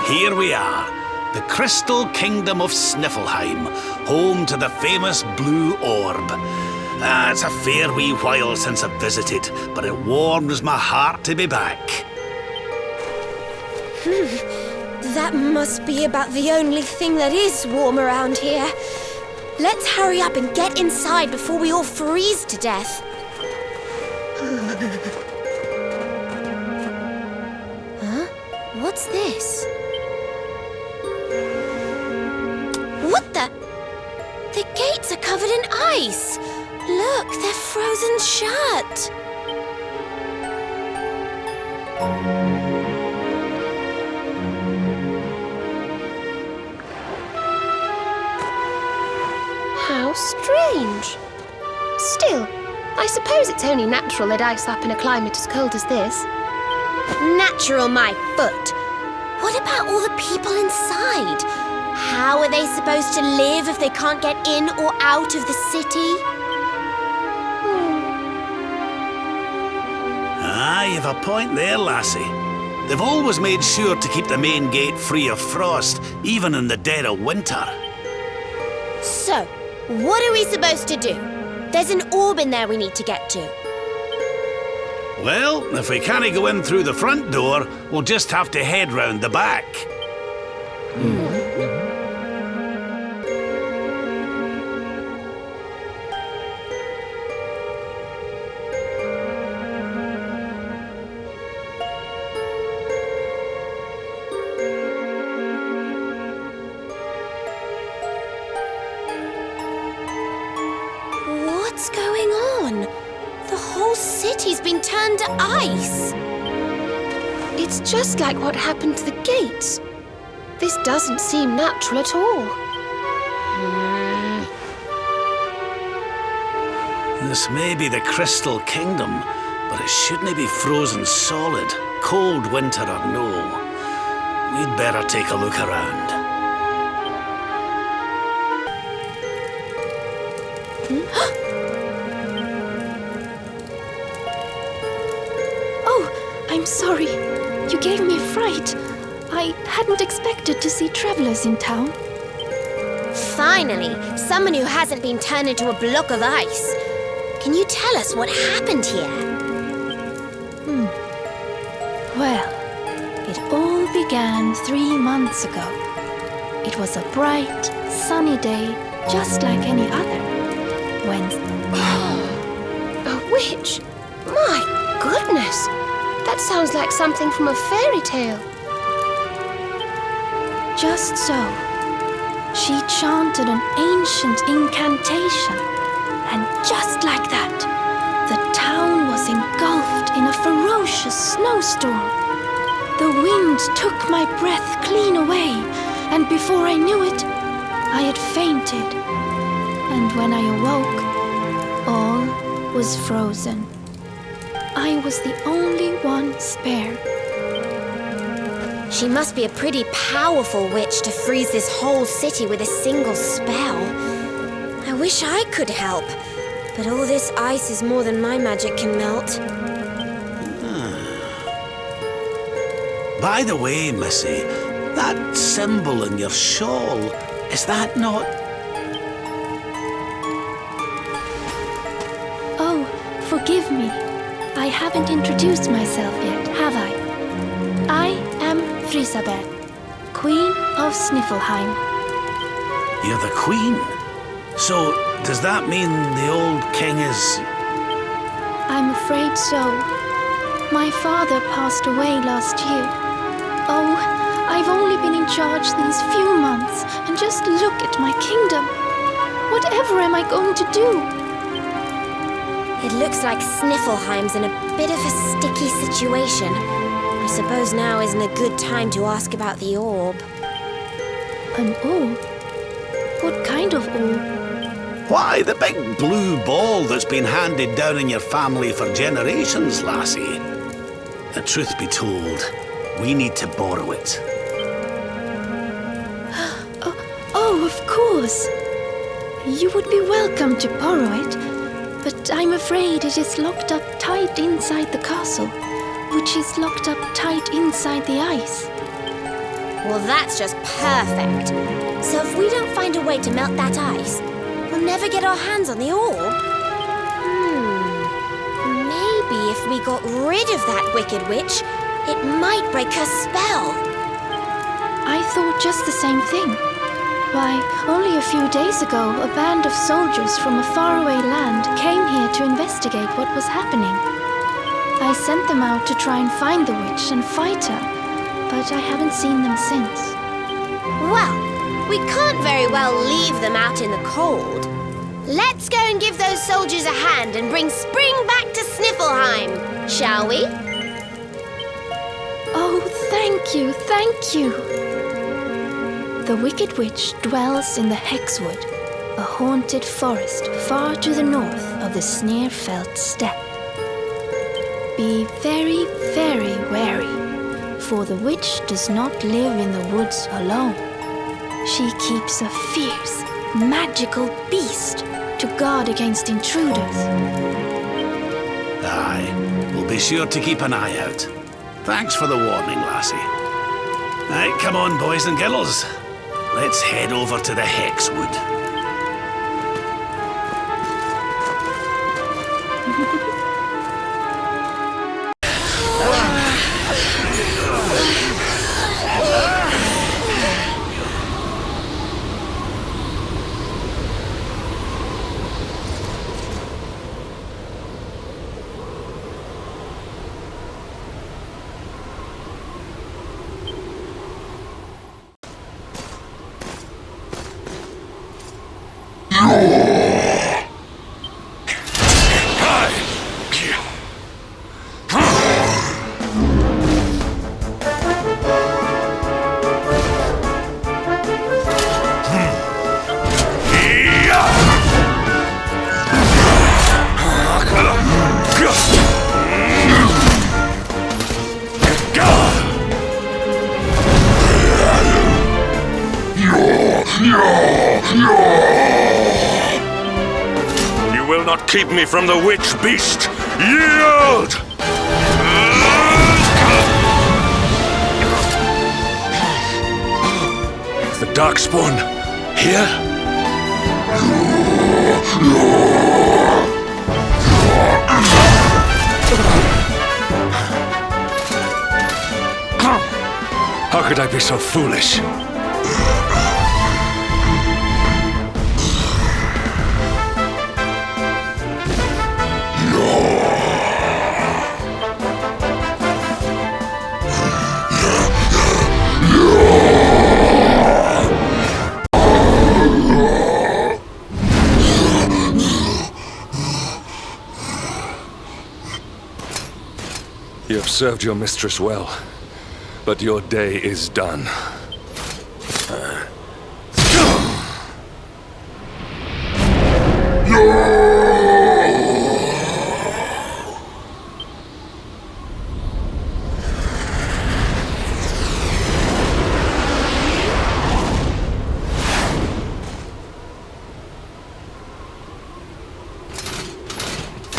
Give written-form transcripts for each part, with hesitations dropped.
Here we are, the crystal kingdom of Snifflheim, home to the famous blue orb. It's a fair wee while since I've visited, but it warms my heart to be back. That must be about the only thing that is warm around here. Let's hurry up and get inside before we all freeze to death. Huh? What's this? What the? The gates are covered in ice. Look, they're frozen shut. How strange. Still, I suppose it's only natural they'd ice up in a climate as cold as this. Natural, my foot. What about all the people inside? How are they supposed to live if they can't get in or out of the city? You've a point there, lassie. They've always made sure to keep the main gate free of frost, even in the dead of winter. So, what are we supposed to do? There's an orb in there we need to get to. Well, if we can't go in through the front door, we'll just have to head round the back. What's going on? The whole city's been turned to ice. It's just like what happened to the gates. This doesn't seem natural at all. This may be the Crystal Kingdom, but it shouldn't be frozen solid, cold winter or no. We'd better take a look around. Oh, I'm sorry. You gave me a fright. I hadn't expected to see travelers in town. Finally, someone who hasn't been turned into a block of ice. Can you tell us what happened here? Well, it all began 3 months ago. It was a bright, sunny day, just like any other. When... A witch? My goodness! That sounds like something from a fairy tale. Just so, she chanted an ancient incantation. And just like that, the town was engulfed in a ferocious snowstorm. The wind took my breath clean away, and before I knew it, I had fainted. And when I awoke, all was frozen. I was the only one spared. She must be a pretty powerful witch to freeze this whole city with a single spell. I wish I could help, but all this ice is more than my magic can melt. By the way, Missy, that symbol in your shawl, is that not... Oh, forgive me. I haven't introduced myself yet, have I? I am Frisabel, Queen of Snifflheim. You're the queen? So, does that mean the old king is... I'm afraid so. My father passed away last year. Oh, I've only been in charge these few months, and just look at my kingdom. Whatever am I going to do? It looks like Snifflheim's in a bit of a sticky situation. I suppose now isn't a good time to ask about the orb. An orb? What kind of orb? Why, the big blue ball that's been handed down in your family for generations, lassie. The truth be told, we need to borrow it. Oh, of course. You would be welcome to borrow it, but I'm afraid it is locked up tight inside the castle, which is locked up tight inside the ice. Well, that's just perfect. So if we don't find a way to melt that ice, we'll never get our hands on the orb. Maybe if we got rid of that wicked witch, it might break her spell. I thought just the same thing. Why, only a few days ago, a band of soldiers from a faraway land came here to investigate what was happening. I sent them out to try and find the witch and fight her, but I haven't seen them since. Well, we can't very well leave them out in the cold. Let's go and give those soldiers a hand and bring spring back to Sniffleheim, shall we? Oh, thank you, thank you. The Wicked Witch dwells in the Hexwood, a haunted forest far to the north of the Sneerfeld steppe. Be very, very wary, for the witch does not live in the woods alone. She keeps a fierce, magical beast to guard against intruders. Aye, we'll be sure to keep an eye out. Thanks for the warning, lassie. Right, come on, boys and girls. Let's head over to the Hexwood. You will not keep me from the witch beast! Yield! The Darkspawn here? How could I be so foolish? You have served your mistress well, but your day is done.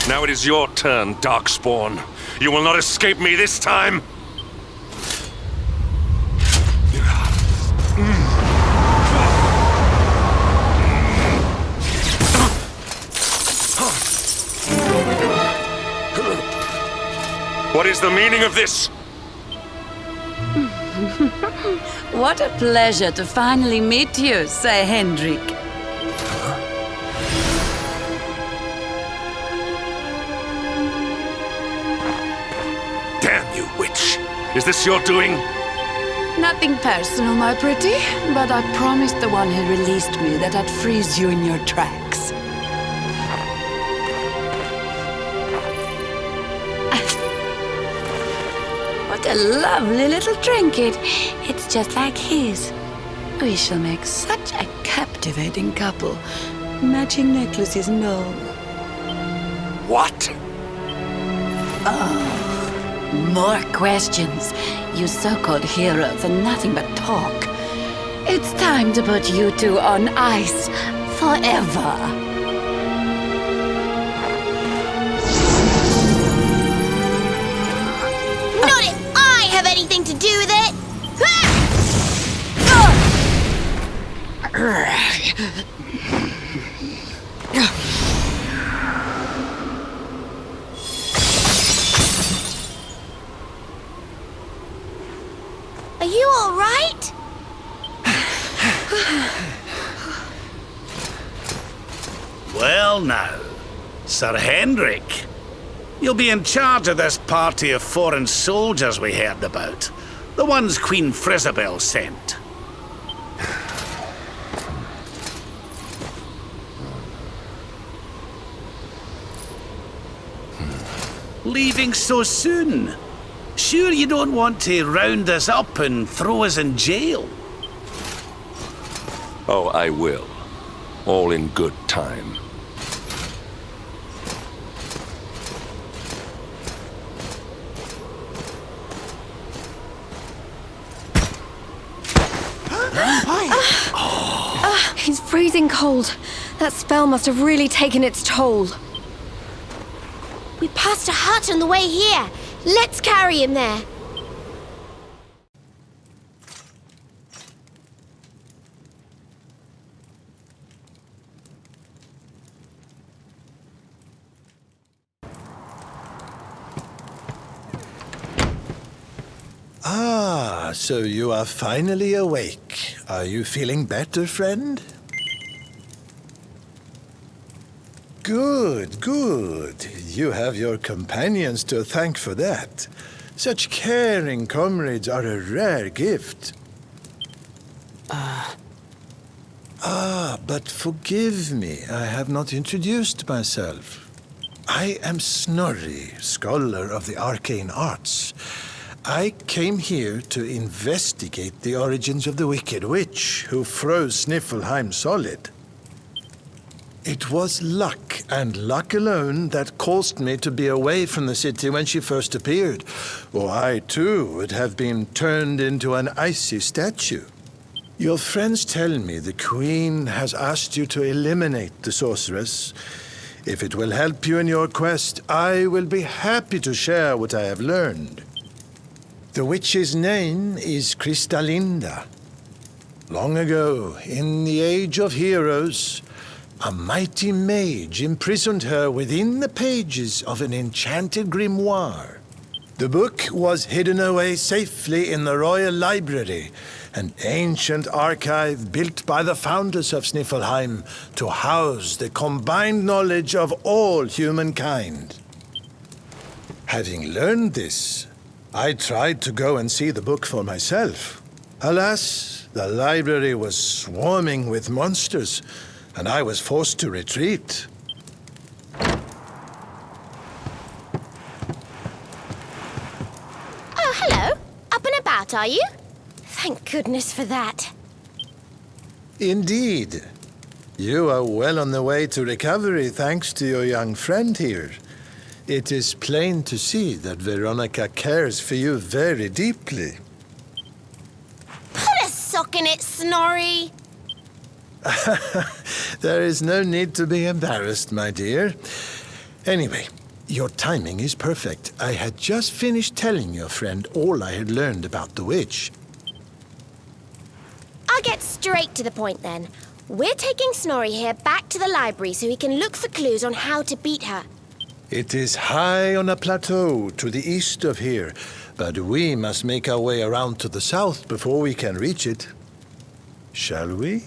Now it is your turn, Darkspawn. You will not escape me this time! What is the meaning of this? What a pleasure to finally meet you, Sir Hendrik. Damn you, witch! Is this your doing? Nothing personal, my pretty, but I promised the one who released me that I'd freeze you in your tracks. What a lovely little trinket. It's just like his. We shall make such a captivating couple. Matching necklaces and all. What? More questions. You so-called heroes are nothing but talk. It's time to put you two on ice forever. Not if I have anything to do with it! Ha! Are you all right? Well now, Sir Henrik, you'll be in charge of this party of foreign soldiers we heard about. The ones Queen Frisabel sent. Leaving so soon? Sure you don't want to round us up and throw us in jail? Oh, I will. All in good time. He's freezing cold. That spell must have really taken its toll. We passed a hut on the way here. Let's carry him there. Ah, so you are finally awake. Are you feeling better, friend? Good, good. You have your companions to thank for that. Such caring comrades are a rare gift. But forgive me, I have not introduced myself. I am Snorri, scholar of the arcane arts. I came here to investigate the origins of the Wicked Witch who froze Sniffelheim solid. It was luck, and luck alone, that caused me to be away from the city when she first appeared, or I too would have been turned into an icy statue. Your friends tell me the Queen has asked you to eliminate the sorceress. If it will help you in your quest, I will be happy to share what I have learned. The witch's name is Kristalinda. Long ago, in the Age of Heroes, a mighty mage imprisoned her within the pages of an enchanted grimoire. The book was hidden away safely in the Royal Library, an ancient archive built by the founders of Sniffelheim to house the combined knowledge of all humankind. Having learned this, I tried to go and see the book for myself. Alas, the library was swarming with monsters, and I was forced to retreat. Oh, hello. Up and about, are you? Thank goodness for that. Indeed. You are well on the way to recovery thanks to your young friend here. It is plain to see that Veronica cares for you very deeply. Put a sock in it, Snorri. There is no need to be embarrassed, my dear. Anyway, your timing is perfect. I had just finished telling your friend all I had learned about the witch. I'll get straight to the point then. We're taking Snorri here back to the library so he can look for clues on how to beat her. It is high on a plateau to the east of here, but we must make our way around to the south before we can reach it. Shall we?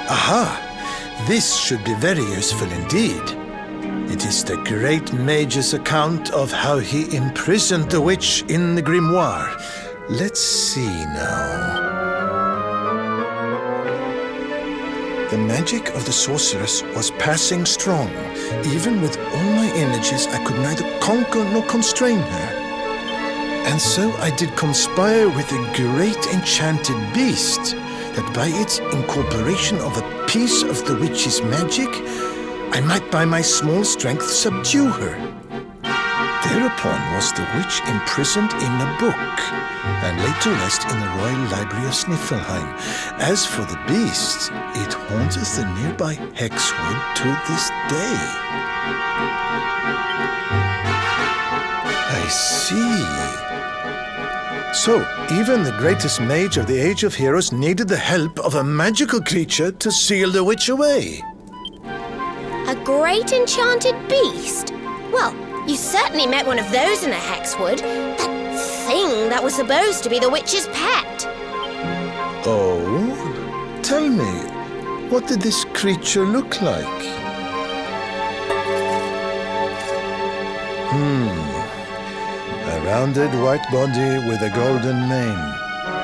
Aha! This should be very useful indeed. It is the great mage's account of how he imprisoned the witch in the grimoire. Let's see now. The magic of the sorceress was passing strong. Even with all my energies, I could neither conquer nor constrain her. And so I did conspire with a great enchanted beast, that by its incorporation of a piece of the witch's magic, I might by my small strength subdue her. Thereupon was the witch imprisoned in a book, and laid to rest in the Royal Library of Sniffelheim. As for the beast, it haunteth the nearby Hexwood to this day. I see. So, even the greatest mage of the Age of Heroes needed the help of a magical creature to seal the witch away. A great enchanted beast? Well, you certainly met one of those in a hexwood. That thing that was supposed to be the witch's pet. Oh? Tell me, what did this creature look like? A rounded white body with a golden mane.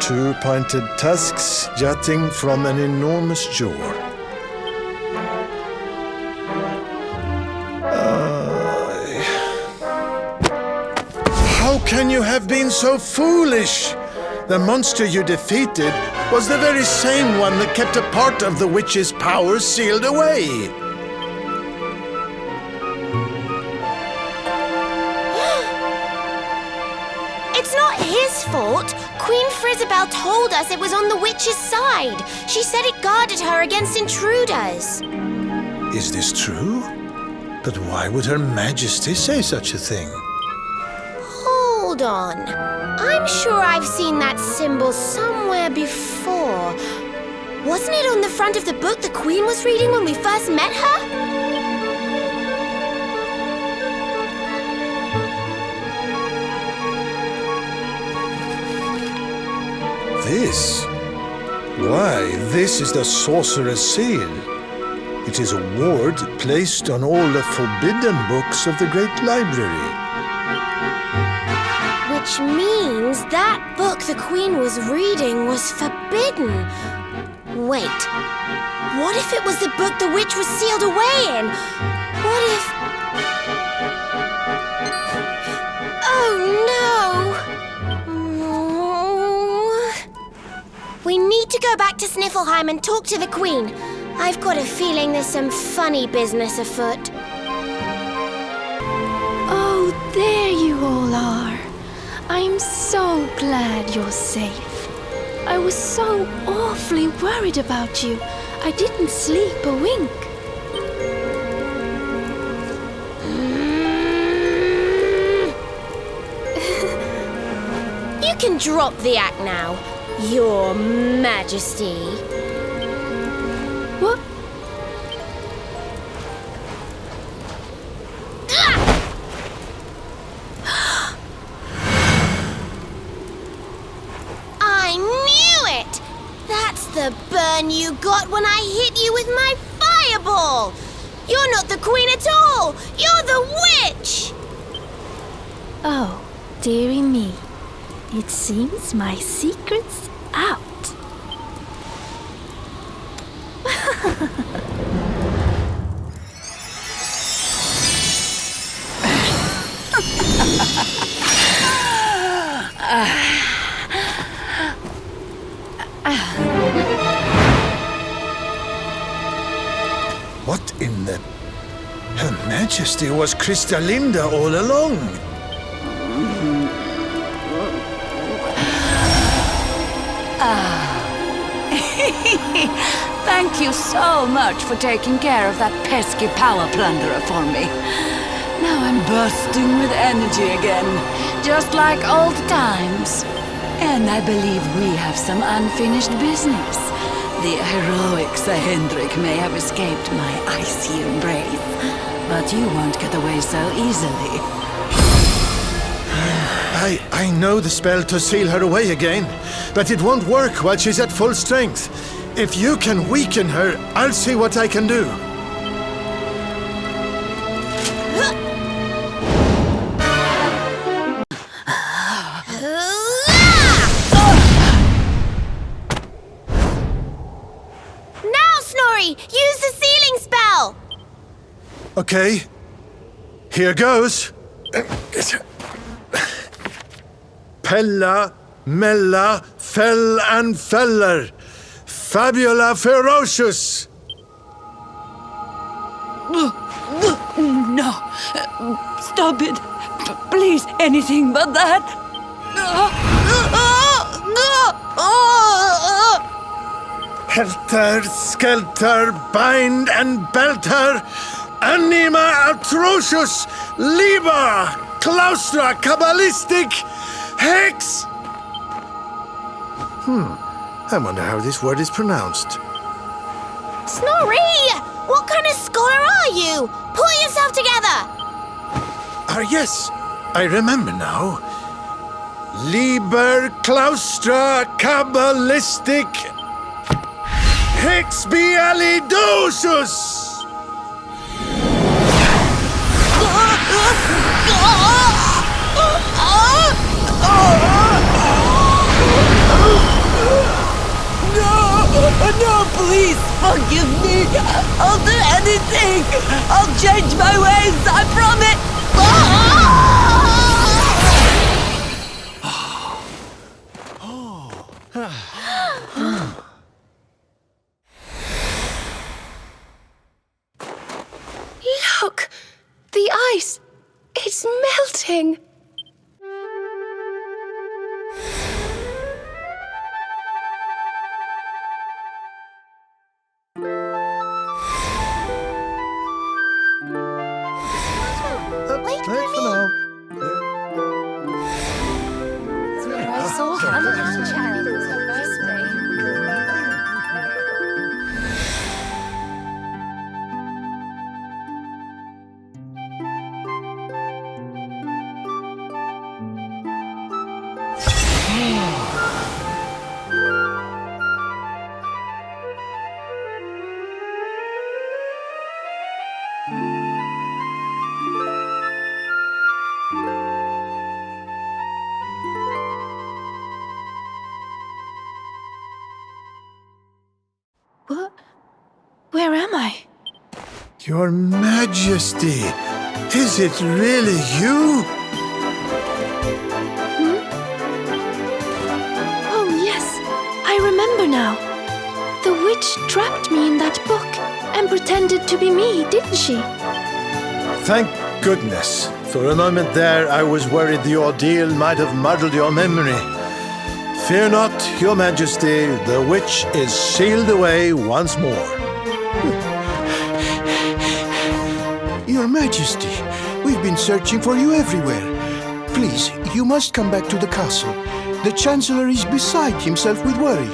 2 pointed tusks jutting from an enormous jaw. How can you have been so foolish? The monster you defeated was the very same one that kept a part of the witch's power sealed away. It's not his fault. Queen Frizzabelle told us it was on the witch's side. She said it guarded her against intruders. Is this true? But why would Her Majesty say such a thing? Hold on. I'm sure I've seen that symbol somewhere before. Wasn't it on the front of the book the Queen was reading when we first met her? This? Why, this is the Sorcerer's Seal. It is a ward placed on all the forbidden books of the Great Library. Which means that book the Queen was reading was forbidden. Wait, what if it was the book the witch was sealed away in? What if... Oh no! We need to go back to Sniffelheim and talk to the Queen. I've got a feeling there's some funny business afoot. Oh, there you all are. I'm so glad you're safe. I was so awfully worried about you. I didn't sleep a wink. You can drop the act now, Your Majesty. What? I knew it! That's the burn you got when I hit you with my fireball! You're not the Queen at all! You're the witch! Oh, dearie me. It seems my secret's out. What in the... Her Majesty was Kristalinda all along. Thank you so much for taking care of that pesky power plunderer for me. Now I'm bursting with energy again, just like old times. And I believe we have some unfinished business. The heroic Sir Hendrik may have escaped my icy embrace, but you won't get away so easily. I know the spell to seal her away again, but it won't work while she's at full strength. If you can weaken her, I'll see what I can do. Now, Snorri! Use the sealing spell! Okay, here goes. Pella, Mella, Fell and Feller. Fabula Ferocious! No, stop it. Please, anything but that. Helter, skelter, bind and belt her, anima atrocious, liber, claustra, kabbalistic, hex. I wonder how this word is pronounced. Snorri! What kind of scholar are you? Pull yourself together! Yes, I remember now. Liber, claustra, kabbalistic, hex bialidocious. No, please forgive me. I'll do anything. I'll change my ways, I promise. Look! The ice! It's melting! Wait for me. now. Where am I? Your Majesty, is it really you? Oh, yes. I remember now. The witch trapped me in that book and pretended to be me, didn't she? Thank goodness. For a moment there, I was worried the ordeal might have muddled your memory. Fear not, Your Majesty, the witch is sealed away once more. Your Majesty, we've been searching for you everywhere. Please, you must come back to the castle. The Chancellor is beside himself with worry.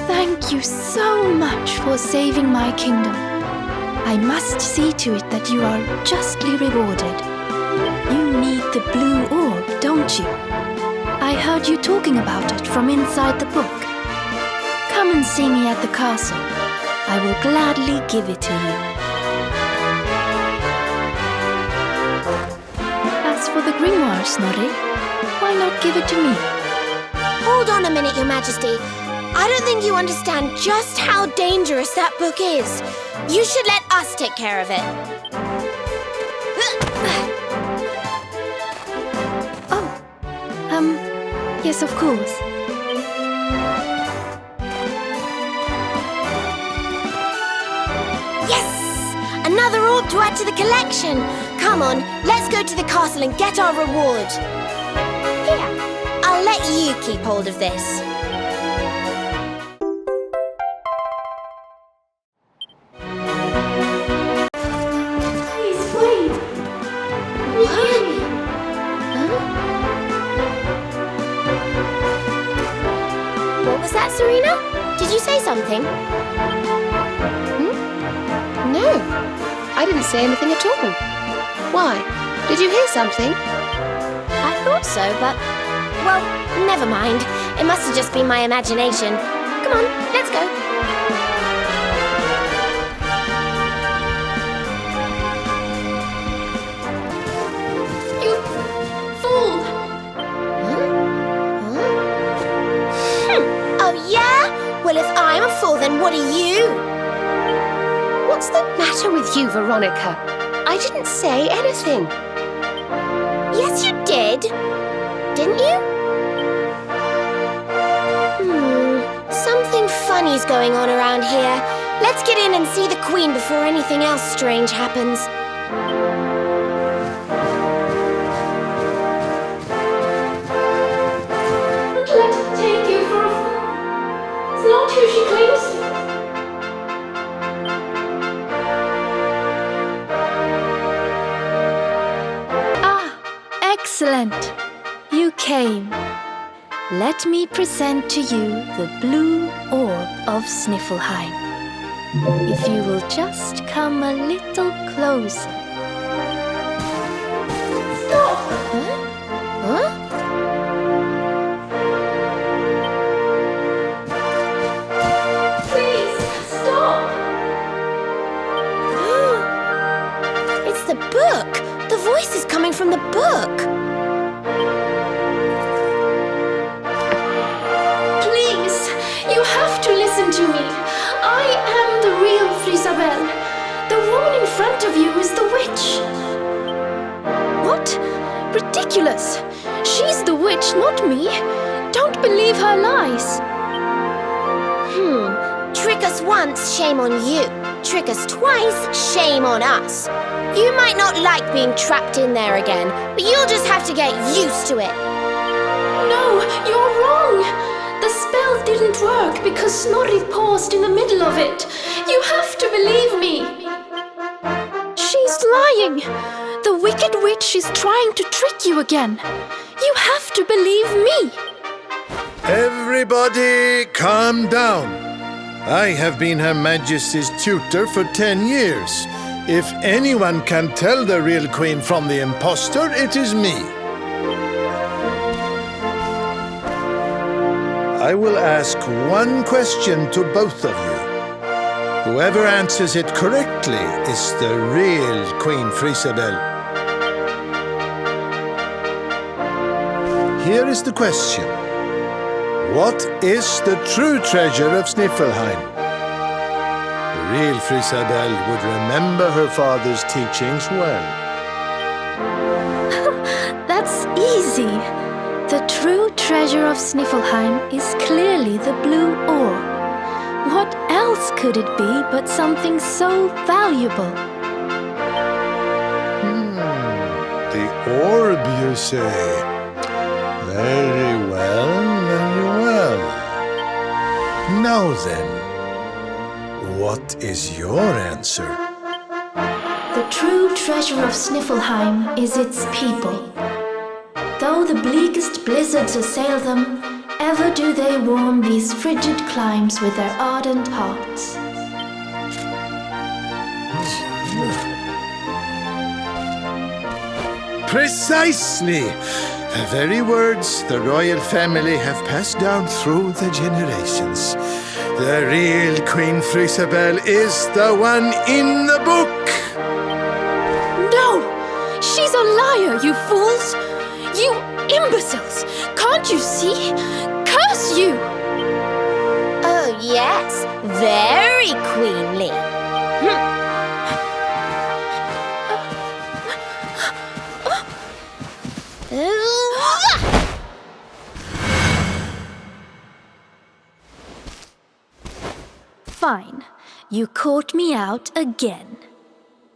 Thank you so much for saving my kingdom. I must see to it that you are justly rewarded. You need the blue orb, don't you? I heard you talking about it from inside the book. Come and see me at the castle. I will gladly give it to you. As for the grimoire, Snorri, why not give it to me? Hold on a minute, Your Majesty. I don't think you understand just how dangerous that book is. You should let us take care of it. Yes, of course. Yes! Another orb to add to the collection. Come on, let's go to the castle and get our reward. Here, I'll let you keep hold of this. Please, wait. What was that, Serena? Did you say something? No, I didn't say anything at all. Why? Did you hear something? I thought so, but... well, never mind. It must have just been my imagination. Come on, let's go. You fool! Oh, yeah? Well, if I'm a fool, then what are you? What's the matter with you, Veronica? I didn't say anything. Yes, you did. Didn't you? Something funny's going on around here. Let's get in and see the Queen before anything else strange happens. Let's take Excellent! You came. Let me present to you the blue orb of Sniffelheim. If you will just come a little closer. Stop! Huh? Please, stop! It's the book! The voice is coming from the book! Please, you have to listen to me. I am the real Frisabel. The woman in front of you is the witch. What? Ridiculous! She's the witch, not me. Don't believe her lies. Trick us once, shame on you. Trick us twice, shame on us. You might not like being trapped in there again, but you'll just have to get used to it. No, you're wrong. The spell didn't work because Snorri paused in the middle of it. You have to believe me. She's lying. The wicked witch is trying to trick you again. You have to believe me. Everybody, calm down. I have been Her Majesty's tutor for 10 years. If anyone can tell the real queen from the impostor, it is me. I will ask one question to both of you. Whoever answers it correctly is the real Queen Frisabel. Here is the question. What is the true treasure of Sniffelheim? The real Frisabel would remember her father's teachings well. That's easy. The true treasure of Sniffelheim is clearly the blue orb. What else could it be but something so valuable? The orb, you say? Very well, very well. Now then, what is your answer? The true treasure of Sniffelheim is its people. Though the bleakest blizzards assail them, ever do they warm these frigid climes with their ardent hearts. Precisely! The very words the royal family have passed down through the generations. The real Queen Frisabel is the one in the book! No! She's a liar, you fools! You imbeciles! Can't you see? Curse you! Oh, yes. Very queenly. Fine. You caught me out again.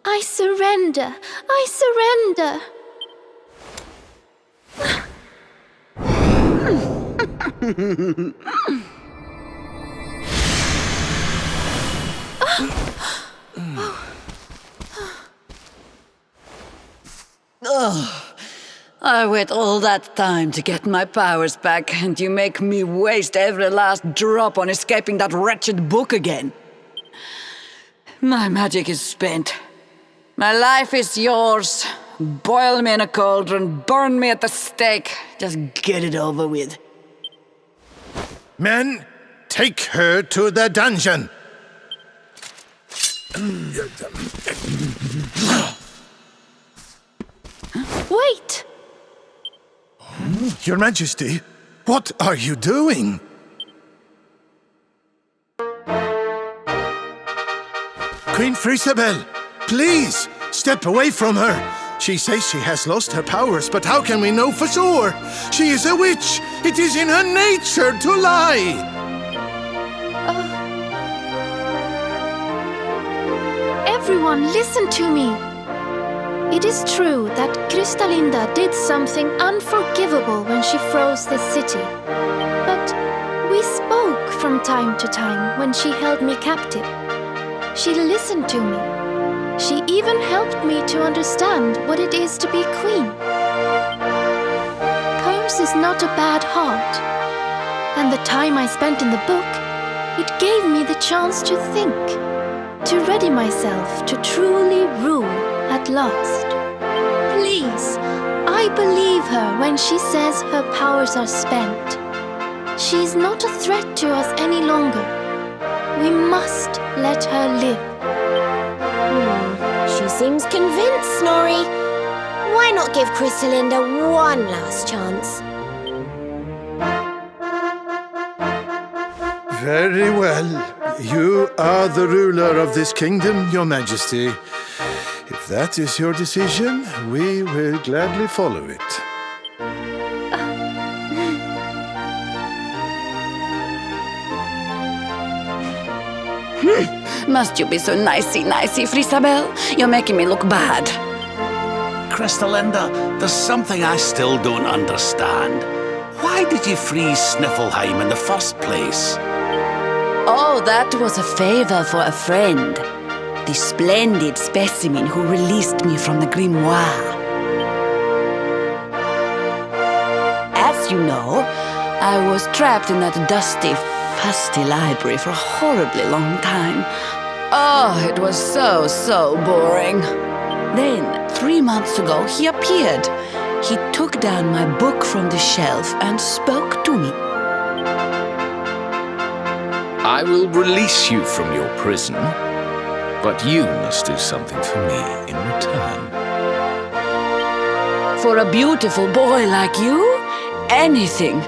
I surrender! I surrender! I wait all that time to get my powers back, and you make me waste every last drop on escaping that wretched book again. My magic is spent. My life is yours. Boil me in a cauldron, burn me at the stake. Just get it over with. Men, take her to the dungeon! Wait! Your Majesty, what are you doing? Queen Frisabel, please, step away from her. She says she has lost her powers, but how can we know for sure? She is a witch. It is in her nature to lie. Everyone, listen to me. It is true that Kristalinda did something unforgivable when she froze this city. But we spoke from time to time when she held me captive. She listened to me. She even helped me to understand what it is to be queen. Yours is not a bad heart. And the time I spent in the book, it gave me the chance to think, to ready myself to truly rule at last. Please, I believe her when she says her powers are spent. She's not a threat to us any longer. We must let her live. She seems convinced, Snorri. Why not give Crystalinda one last chance? Very well. You are the ruler of this kingdom, Your Majesty. If that is your decision, we will gladly follow it. Must you be so nicey, Frisabel? You're making me look bad. Crystalinda, there's something I still don't understand. Why did you freeze Sniffleheim in the first place? Oh, that was a favor for a friend. The splendid specimen who released me from the grimoire. As you know, I was trapped in that dusty, fusty library for a horribly long time. Oh, it was so boring. Then, 3 months ago, he appeared. He took down my book from the shelf and spoke to me. I will release you from your prison, but you must do something for me in return. For a beautiful boy like you, anything.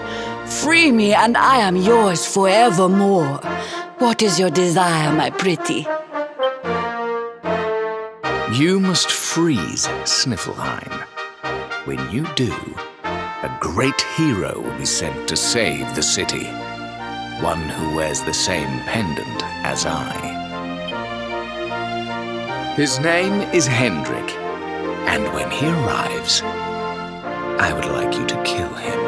Free me and I am yours forevermore. What is your desire, my pretty? You must freeze Sniffleheim. When you do, a great hero will be sent to save the city. One who wears the same pendant as I. His name is Hendrik, and when he arrives, I would like you to kill him.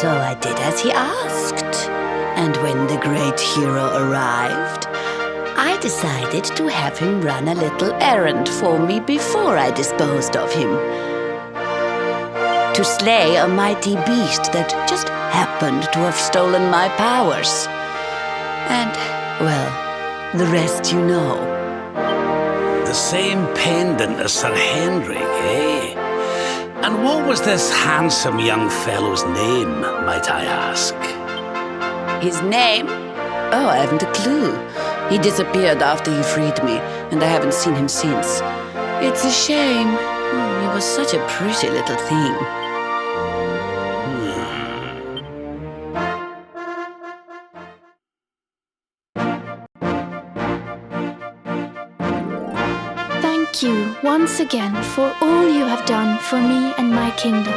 So I did as he asked. And when the great hero arrived, I decided to have him run a little errand for me before I disposed of him. To slay a mighty beast that just happened to have stolen my powers. And, well, the rest you know. The same pendant as Sir Hendrik, eh? And what was this handsome young fellow's name, might I ask? His name? Oh, I haven't a clue. He disappeared after he freed me, and I haven't seen him since. It's a shame. He was such a pretty little thing. Thank you once again for all you have done for me and my kingdom.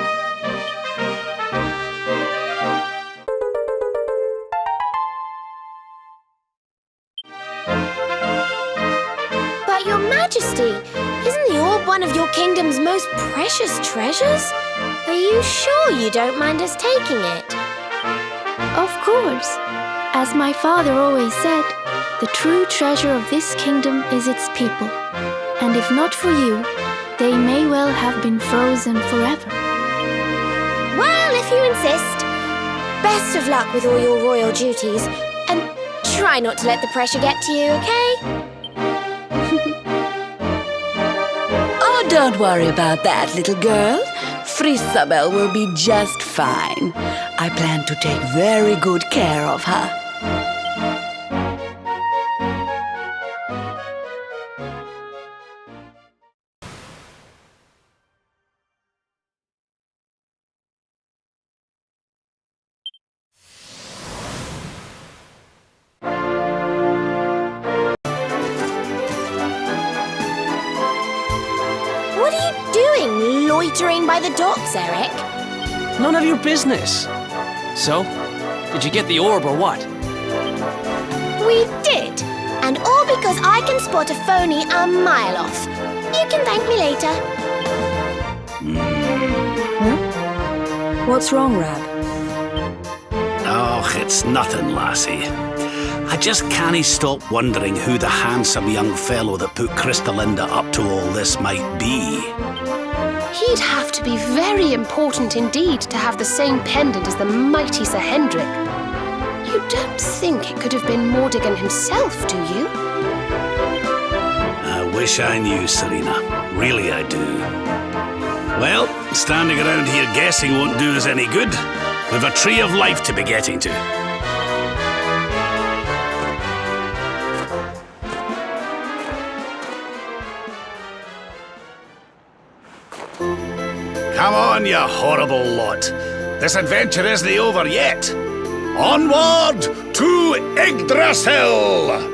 But Your Majesty, isn't the orb one of your kingdom's most precious treasures? Are you sure you don't mind us taking it? Of course. As my father always said, the true treasure of this kingdom is its people. And if not for you, they may well have been frozen forever. Well, if you insist. Best of luck with all your royal duties. And try not to let the pressure get to you, okay? Oh, don't worry about that, little girl. Frisabel will be just fine. I plan to take very good care of her. What are you doing, loitering by the docks, Eric? None of your business. So, did you get the orb or what? We did. And all because I can spot a phony a mile off. You can thank me later. What's wrong, Rab? Oh, it's nothing, lassie. I just can't stop wondering who the handsome young fellow that put Crystalinda up to all this might be. He'd have to be very important indeed to have the same pendant as the mighty Sir Hendrik. You don't think it could have been Mordigan himself, do you? I wish I knew, Serena. Really, I do. Well, standing around here guessing won't do us any good. We've a tree of life to be getting to. Come on, you horrible lot. This adventure isn't over yet. Onward to Yggdrasil!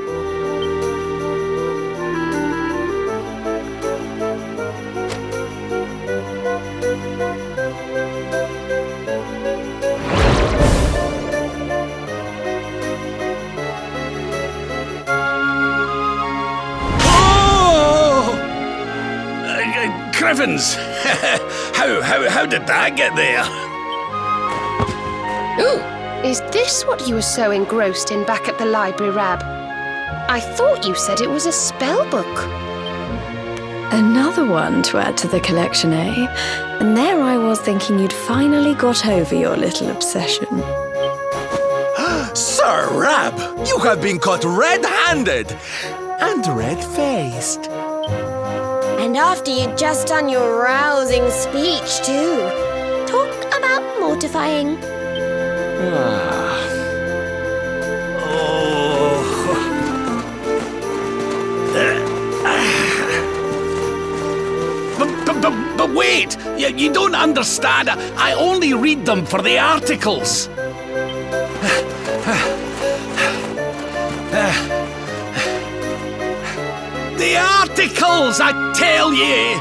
Griffins! how did that get there? Ooh, is this what you were so engrossed in back at the library, Rab? I thought you said it was a spell book. Another one to add to the collection, eh? And there I was thinking you'd finally got over your little obsession. Sir Rab, you have been caught red-handed and red-faced. And after you'd just done your rousing speech, too. Talk about mortifying. But wait! You don't understand. I only read them for the articles. The articles, I tell ye!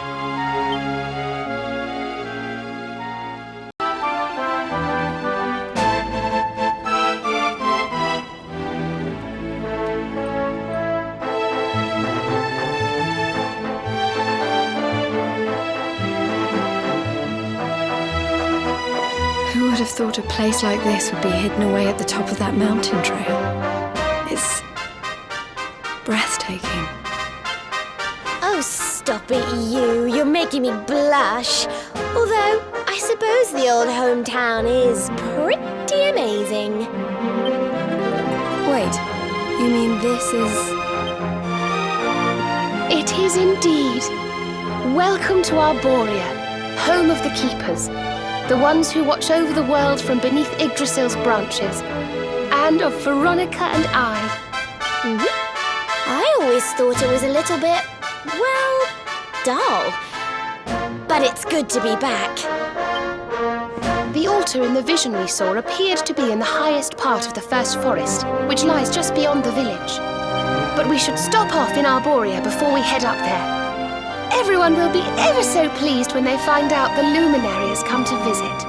Who would have thought a place like this would be hidden away at the top of that mountain trail? It's breathtaking. Oh, stop it, you. You're making me blush. Although, I suppose the old hometown is pretty amazing. Wait, you mean this is... It is indeed. Welcome to Arborea, home of the Keepers, the ones who watch over the world from beneath Yggdrasil's branches, and of Veronica and I. I always thought it was a little bit, well, dull. But it's good to be back. The altar in the vision we saw appeared to be in the highest part of the first forest, which lies just beyond the village. But we should stop off in Arborea before we head up there. Everyone will be ever so pleased when they find out the luminary has come to visit.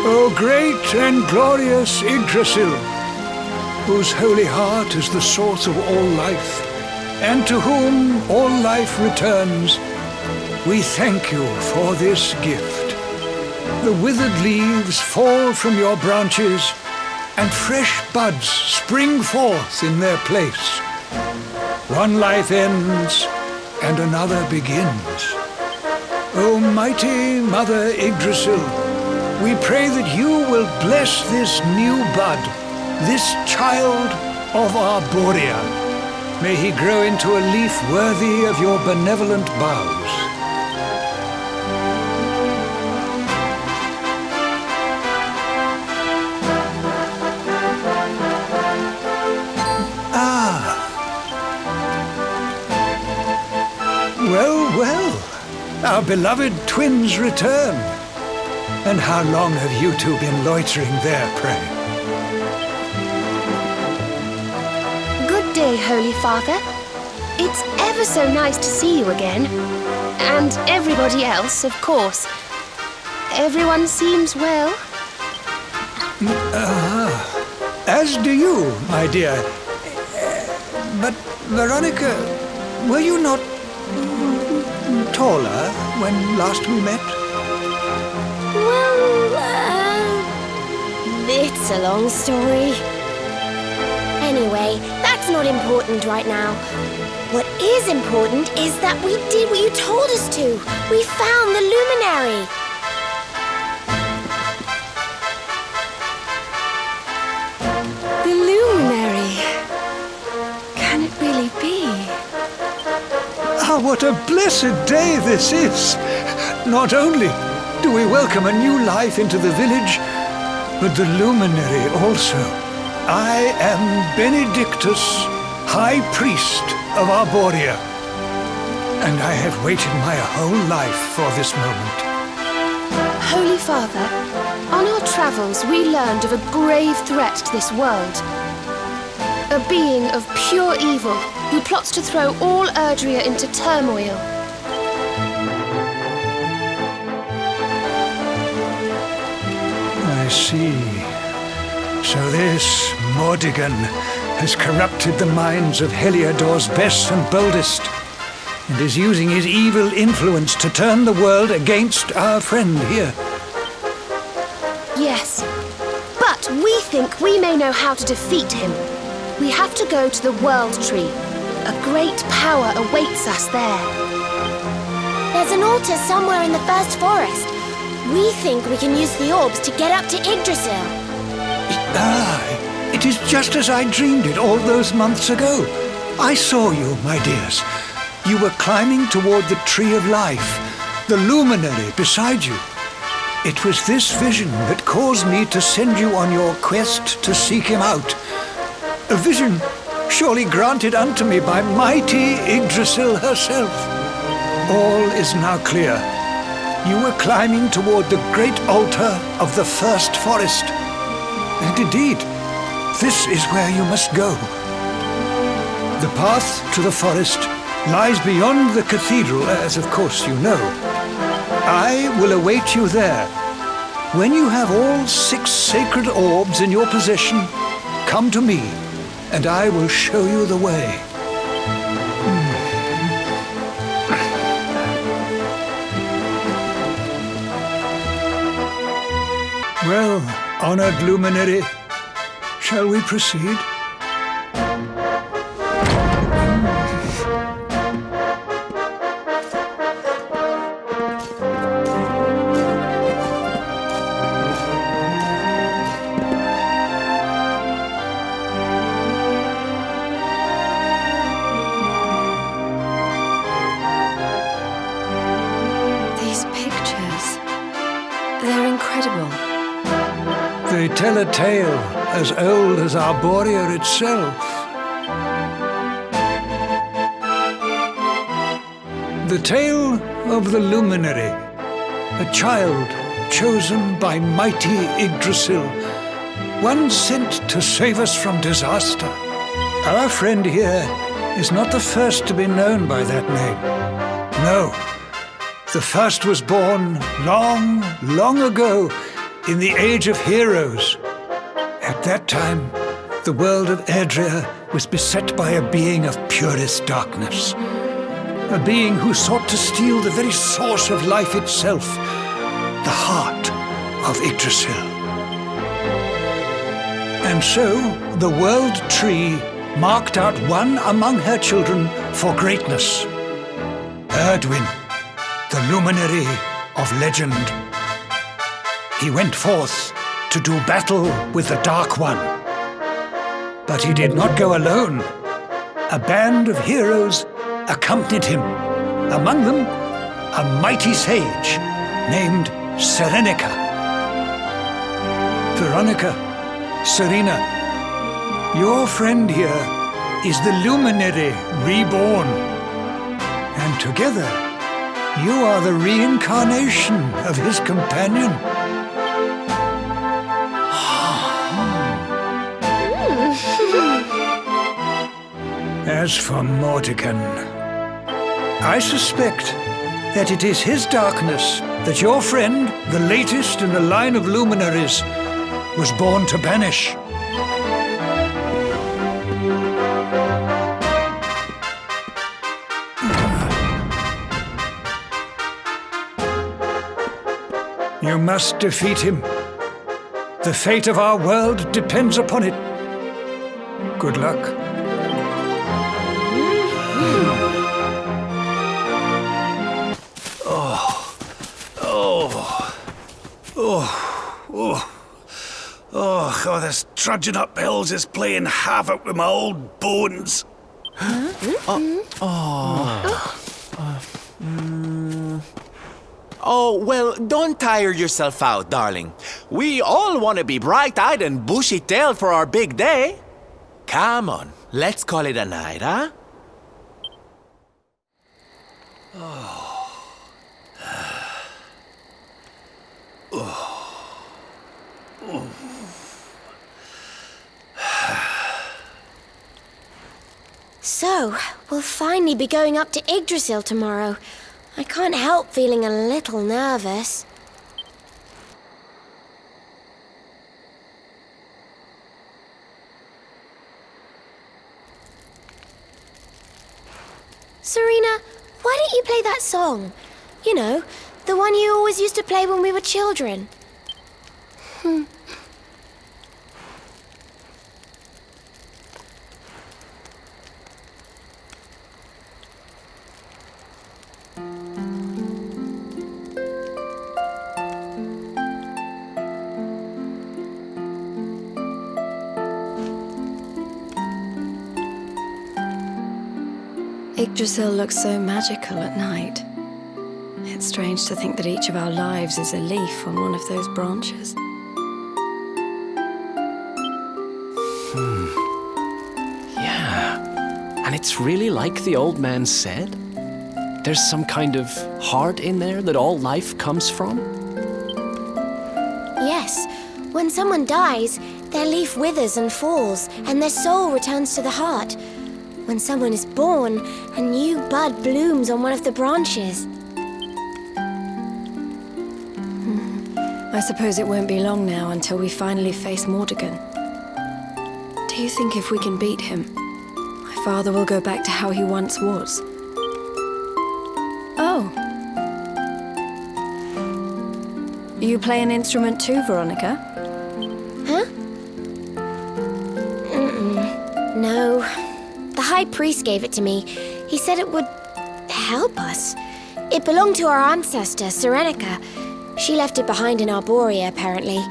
O great and glorious Yggdrasil, whose holy heart is the source of all life, and to whom all life returns, we thank you for this gift. The withered leaves fall from your branches, and fresh buds spring forth in their place. One life ends, and another begins. O mighty Mother Yggdrasil, we pray that you will bless this new bud, this child of Arborea. May he grow into a leaf worthy of your benevolent boughs. Well, our beloved twins return. And how long have you two been loitering there, pray? Good day, Holy Father. It's ever so nice to see you again. And everybody else, of course. Everyone seems well. As do you, my dear. But, Veronica, were you not taller when last we met? Well, it's a long story. Anyway, that's not important right now. What is important is that we did what you told us to. We found the luminary. The luminary. Can it really be? Ah, what a blessed day this is! Not only do we welcome a new life into the village, but the luminary also. I am Benedictus, High Priest of Arborea, and I have waited my whole life for this moment. Holy Father, on our travels we learned of a grave threat to this world. A being of pure evil who plots to throw all Erdrea into turmoil. I see. So this Mordigan has corrupted the minds of Heliodor's best and boldest, and is using his evil influence to turn the world against our friend here. Yes, but we think we may know how to defeat him. We have to go to the World Tree. A great power awaits us there. There's an altar somewhere in the first forest. We think we can use the orbs to get up to Yggdrasil. It is just as I dreamed it all those months ago. I saw you, my dears. You were climbing toward the Tree of Life, the luminary beside you. It was this vision that caused me to send you on your quest to seek him out. A vision surely granted unto me by mighty Yggdrasil herself. All is now clear. You were climbing toward the great altar of the first forest. And indeed, this is where you must go. The path to the forest lies beyond the cathedral, as of course you know. I will await you there. When you have all 6 sacred orbs in your possession, come to me, and I will show you the way. Well, honored luminary, shall we proceed? These pictures, they're incredible. They tell a tale as old as Arborea itself. The tale of the luminary, a child chosen by mighty Yggdrasil, one sent to save us from disaster. Our friend here is not the first to be known by that name. No, the first was born long, long ago in the Age of Heroes. At that time, the world of Erdrea was beset by a being of purest darkness. A being who sought to steal the very source of life itself, the heart of Yggdrasil. And so, the World Tree marked out one among her children for greatness. Erdwin, the luminary of legend. He went forth to do battle with the Dark One. But he did not go alone. A band of heroes accompanied him. Among them, a mighty sage named Serenica. Veronica, Serena, your friend here is the luminary reborn. And together, you are the reincarnation of his companion. As for Mordigan, I suspect that it is his darkness that your friend, the latest in a line of luminaries, was born to banish. You must defeat him. The fate of our world depends upon it. Good luck. Oh, this trudging up hills is playing havoc with my old bones. Oh, well, don't tire yourself out, darling. We all want to be bright-eyed and bushy-tailed for our big day. Come on, let's call it a night, huh? So, we'll finally be going up to Yggdrasil tomorrow. I can't help feeling a little nervous. Serena, why don't you play that song? You know, the one you always used to play when we were children. Yggdrasil looks so magical at night. It's strange to think that each of our lives is a leaf on one of those branches. Yeah. And it's really like the old man said? There's some kind of heart in there that all life comes from? Yes, when someone dies, their leaf withers and falls, and their soul returns to the heart. When someone is born, a new bud blooms on one of the branches. I suppose it won't be long now until we finally face Mordegon. Do you think if we can beat him, my father will go back to how he once was? Oh. You play an instrument too, Veronica? Huh? No. The High Priest gave it to me. He said it would help us. It belonged to our ancestor, Serenica. She left it behind in Arborea, apparently.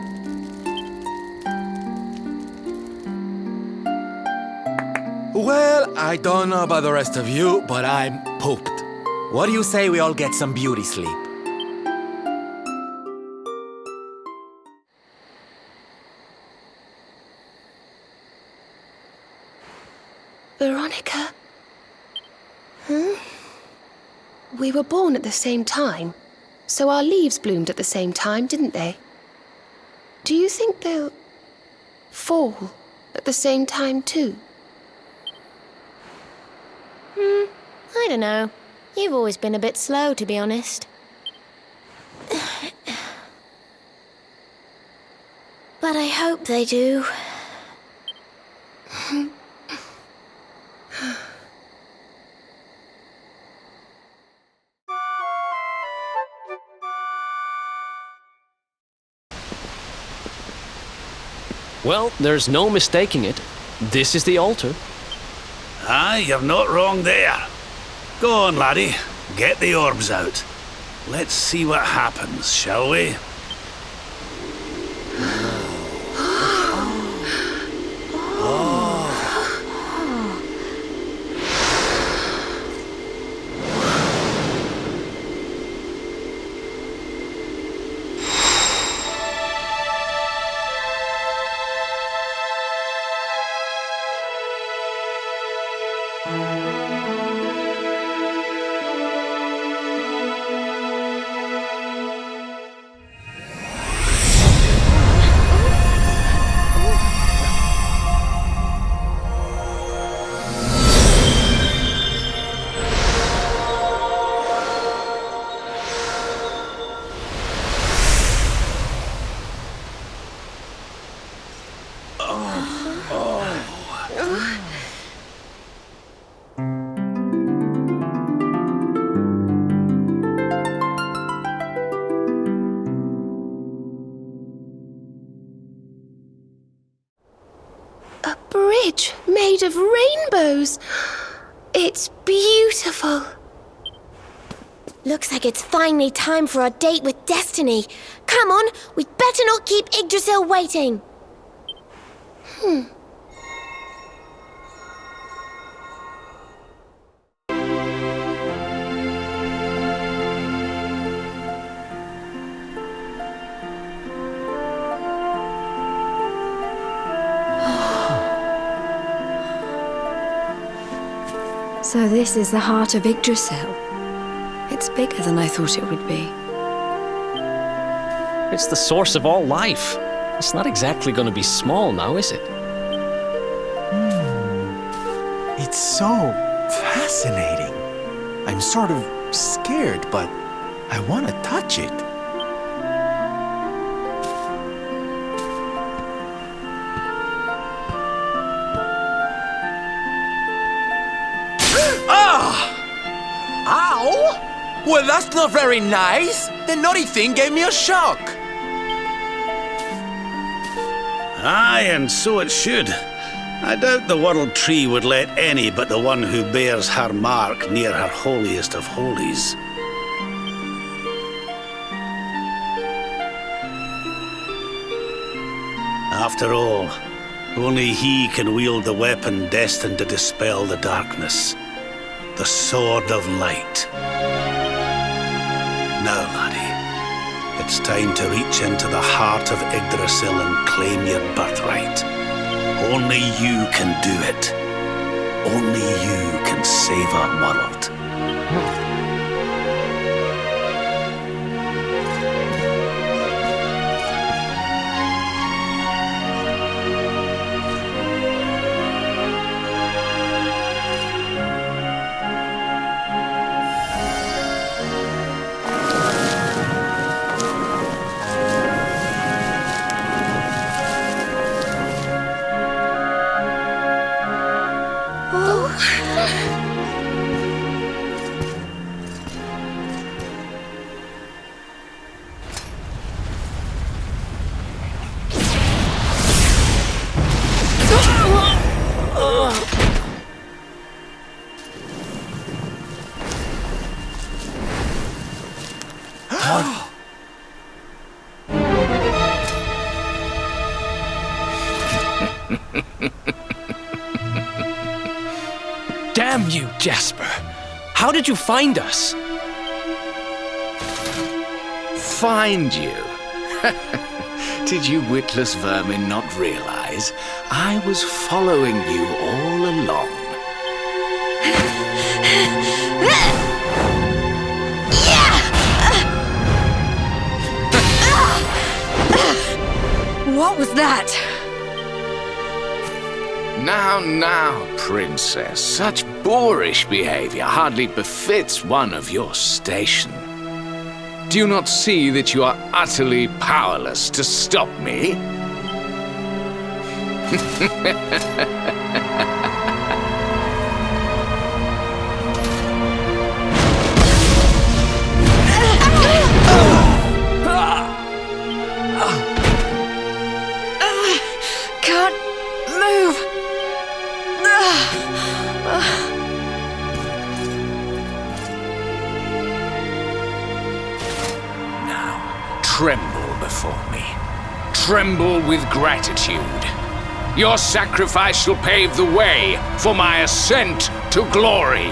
Well, I don't know about the rest of you, but I'm pooped. What do you say we all get some beauty sleep? Veronica? We were born at the same time, so our leaves bloomed at the same time, didn't they? Do you think they'll fall at the same time too? I don't know. You've always been a bit slow, to be honest. But I hope they do. Well, there's no mistaking it. This is the altar. Aye, you're not wrong there. Go on, laddie. Get the orbs out. Let's see what happens, shall we? Bridge made of rainbows. It's beautiful. Looks like it's finally time for our date with Destiny. Come on, we'd better not keep Yggdrasil waiting. So this is the heart of Yggdrasil. It's bigger than I thought it would be. It's the source of all life. It's not exactly going to be small now, is it? It's so fascinating. I'm sort of scared, but I want to touch it. Ow! Well, that's not very nice. The naughty thing gave me a shock. Aye, and so it should. I doubt the World Tree would let any but the one who bears her mark near her holiest of holies. After all, only he can wield the weapon destined to dispel the darkness. The Sword of Light. Now, laddie, it's time to reach into the heart of Yggdrasil and claim your birthright. Only you can do it. Only you can save our world. Damn you, Jasper! How did you find us? Find you? Did you witless vermin not realize I was following you all along? What was that? Now, princess. Such boorish behavior hardly befits one of your station. Do you not see that you are utterly powerless to stop me? Can't move. Tremble before me. Tremble with gratitude. Your sacrifice shall pave the way for my ascent to glory.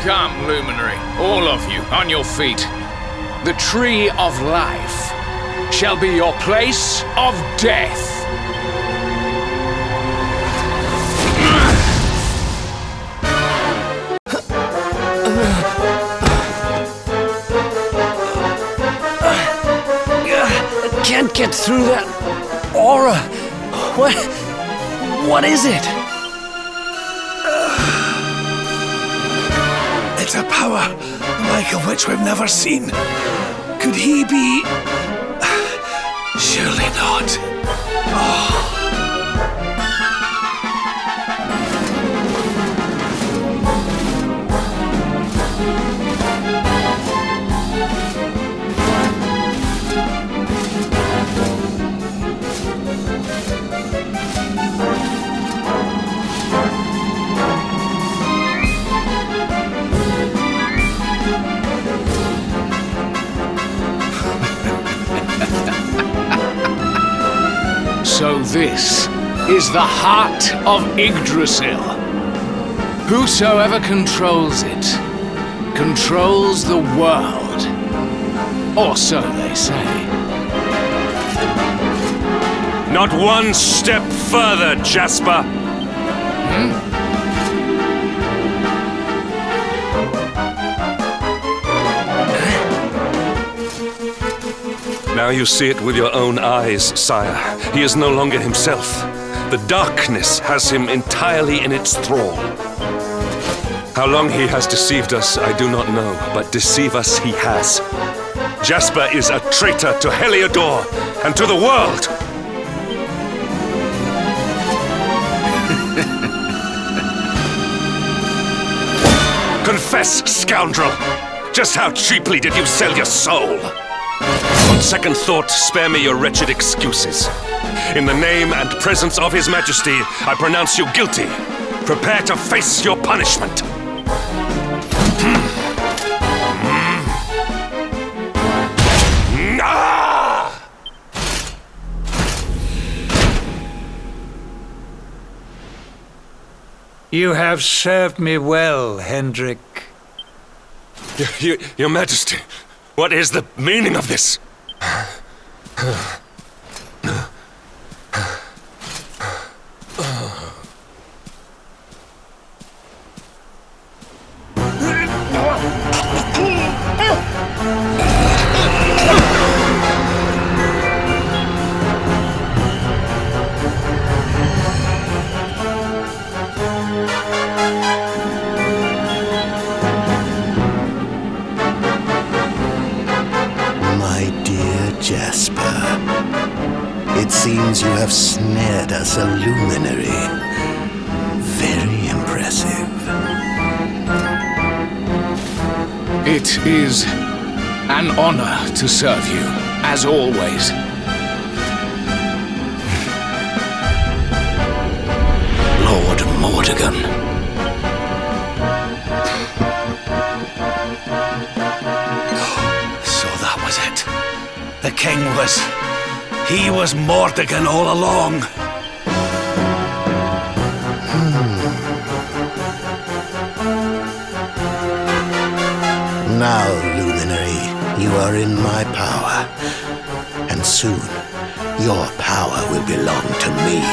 Come, luminary, all of you, on your feet. The tree of life shall be your place of death. Can't get through that aura. What is it? It's a power like of which we've never seen. Could he be... Surely not. Oh. So this is the heart of Yggdrasil. Whosoever controls it, controls the world. Or so they say. Not one step further, Jasper! Now you see it with your own eyes, sire. He is no longer himself. The darkness has him entirely in its thrall. How long he has deceived us, I do not know, but deceive us he has. Jasper is a traitor to Heliodor and to the world! Confess, scoundrel! Just how cheaply did you sell your soul? On second thought, spare me your wretched excuses. In the name and presence of His Majesty, I pronounce you guilty. Prepare to face your punishment. You have served me well, Hendrik. Your Majesty, what is the meaning of this? Jasper, it seems you have snared us a luminary. Very impressive. It is an honor to serve you, as always. Lord Mordegon. So that was it. The king he was Mordegon all along. Now, luminary, you are in my power. And soon, your power will belong to me.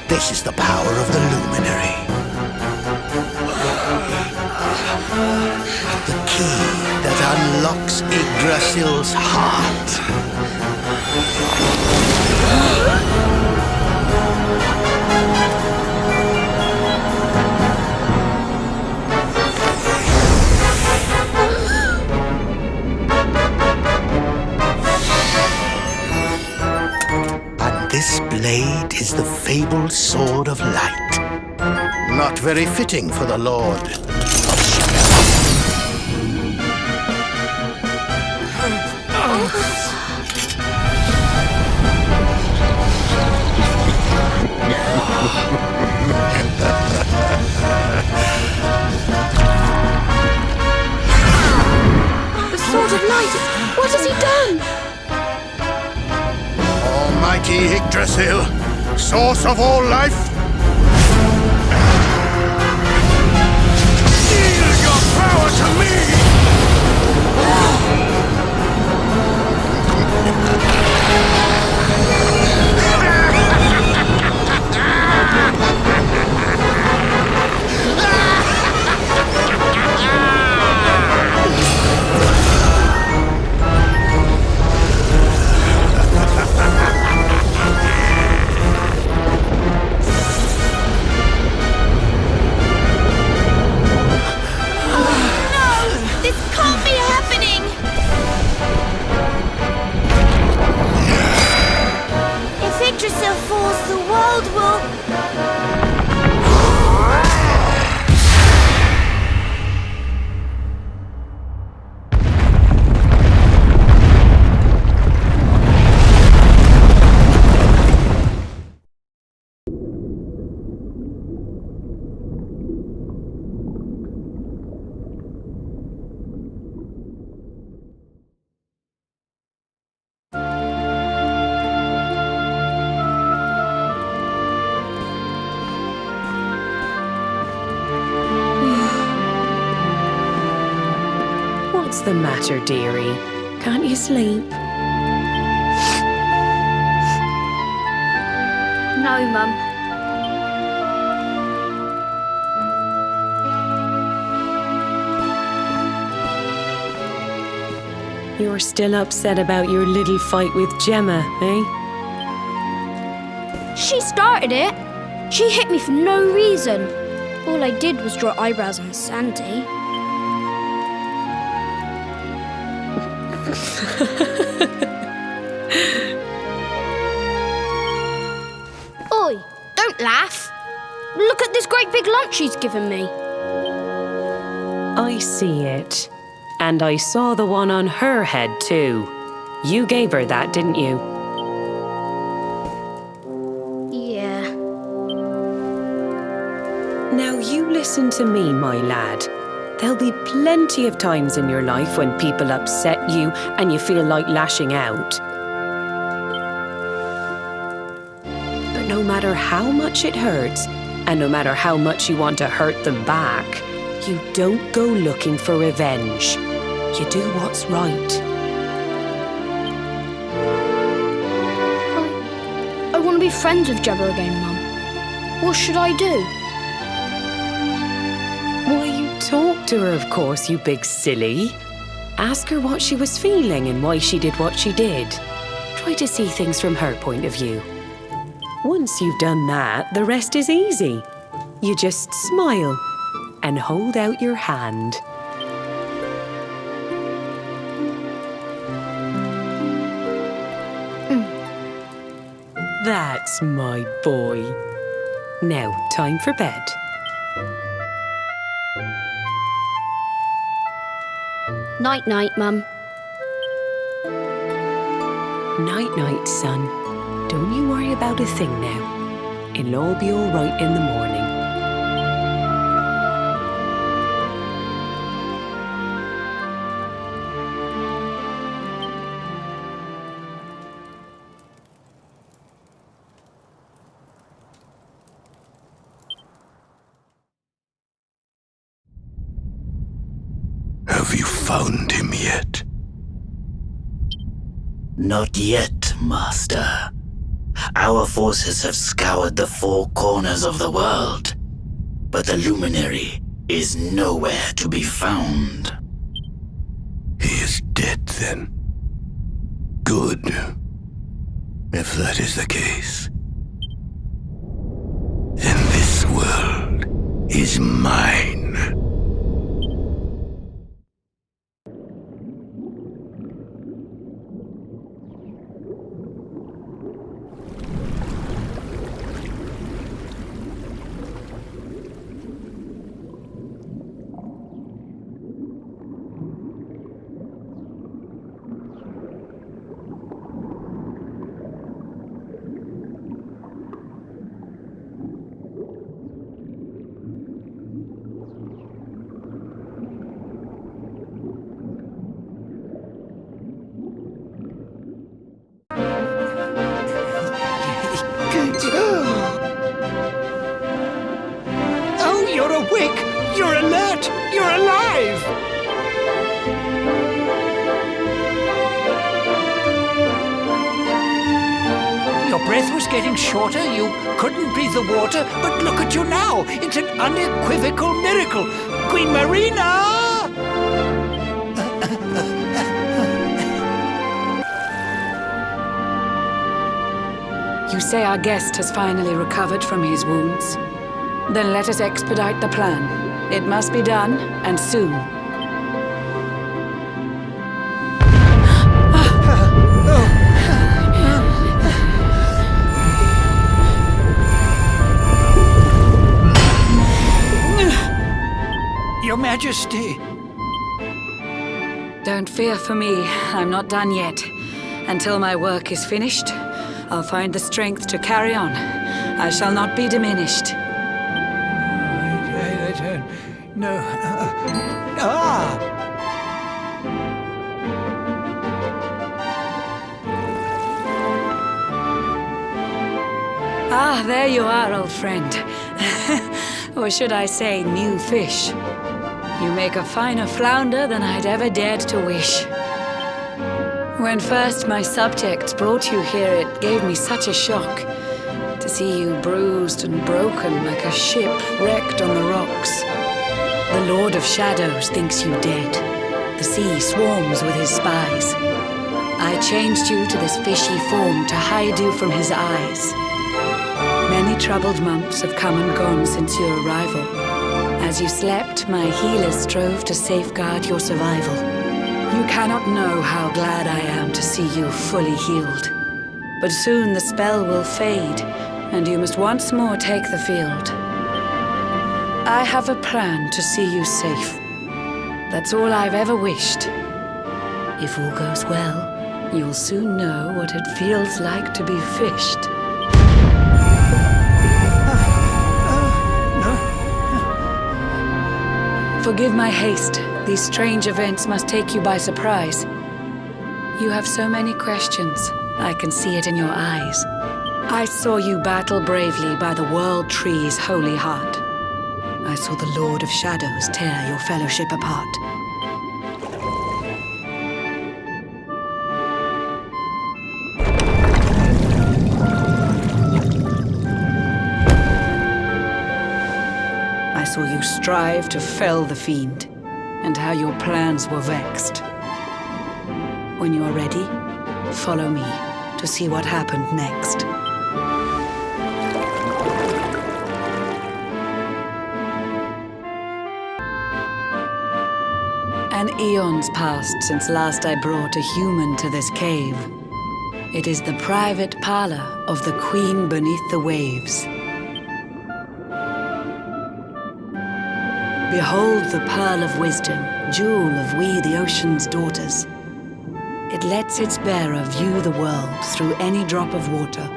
This is the power of the luminary. The key that unlocks Yggdrasil's heart. This blade is the fabled sword of light. Not very fitting for the Lord. The sword of light! What has he done? Almighty Yggdrasil, source of all life, yield your power to me! What's the matter, dearie? Can't you sleep? No, Mum. You're still upset about your little fight with Gemma, eh? She started it. She hit me for no reason. All I did was draw eyebrows on Sandy. Oi, don't laugh. Look at this great big lunch she's given me. I see it. And I saw the one on her head, too. You gave her that, didn't you? Yeah. Now you listen to me, my lad. There'll be plenty of times in your life when people upset you and you feel like lashing out. But no matter how much it hurts, and no matter how much you want to hurt them back, you don't go looking for revenge. You do what's right. I want to be friends with Gemma again, Mum. What should I do? Why, you talk to her, of course, you big silly. Ask her what she was feeling and why she did what she did. Try to see things from her point of view. Once you've done that, the rest is easy. You just smile and hold out your hand. That's my boy. Now, time for bed. Night-night, Mum. Night-night, son. Don't you worry about a thing now. It'll all be all right in the morning. Have you found him yet? Not yet, Master. Our forces have scoured the four corners of the world, but the luminary is nowhere to be found. He is dead, then. Good. If that is the case, then this world is mine. Oh, you're awake! You're alert! You're alive! Your breath was getting shorter, you couldn't breathe the water, but look at you now! It's an unequivocal miracle! Queen Marina! You say our guest has finally recovered from his wounds? Then let us expedite the plan. It must be done, and soon. Your Majesty! Don't fear for me. I'm not done yet. Until my work is finished, I'll find the strength to carry on. I shall not be diminished. No. Ah, there you are, old friend. Or should I say, new fish. You make a finer flounder than I'd ever dared to wish. When first my subjects brought you here, it gave me such a shock to see you bruised and broken like a ship wrecked on the rocks. The Lord of Shadows thinks you dead. The sea swarms with his spies. I changed you to this fishy form to hide you from his eyes. Many troubled months have come and gone since your arrival. As you slept, my healers strove to safeguard your survival. You cannot know how glad I am to see you fully healed. But soon the spell will fade, and you must once more take the field. I have a plan to see you safe. That's all I've ever wished. If all goes well, you'll soon know what it feels like to be fished. Forgive my haste. These strange events must take you by surprise. You have so many questions. I can see it in your eyes. I saw you battle bravely by the World Tree's holy heart. I saw the Lord of Shadows tear your fellowship apart. I saw you strive to fell the fiend, and how your plans were vexed. When you are ready, follow me to see what happened next. An eon's passed since last I brought a human to this cave. It is the private parlor of the Queen beneath the waves. Behold the pearl of wisdom, jewel of we the ocean's daughters. It lets its bearer view the world through any drop of water.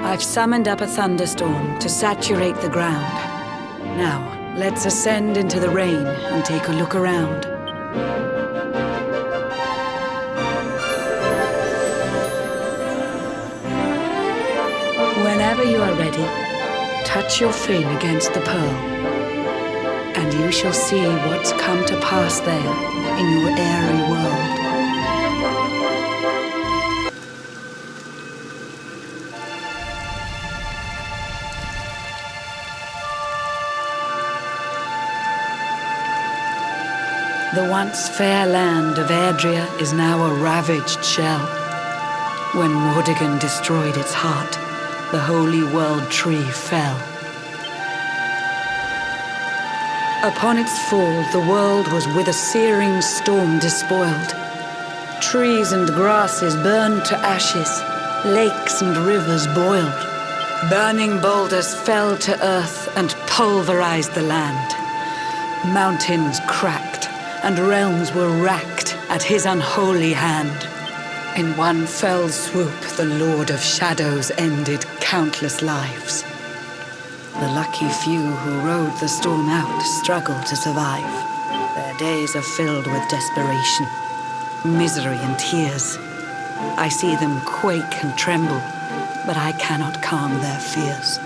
I've summoned up a thunderstorm to saturate the ground. Now, let's ascend into the rain and take a look around. Whenever you are ready, touch your fin against the pearl, and you shall see what's come to pass there in your airy world. The once fair land of Adria is now a ravaged shell. When Mordegon destroyed its heart, the holy world tree fell. Upon its fall, the world was with a searing storm despoiled. Trees and grasses burned to ashes, lakes and rivers boiled. Burning boulders fell to earth and pulverized the land. Mountains cracked, and realms were racked at his unholy hand. In one fell swoop, the Lord of Shadows ended countless lives. The lucky few who rode the storm out struggled to survive. Their days are filled with desperation, misery and tears. I see them quake and tremble, but I cannot calm their fears.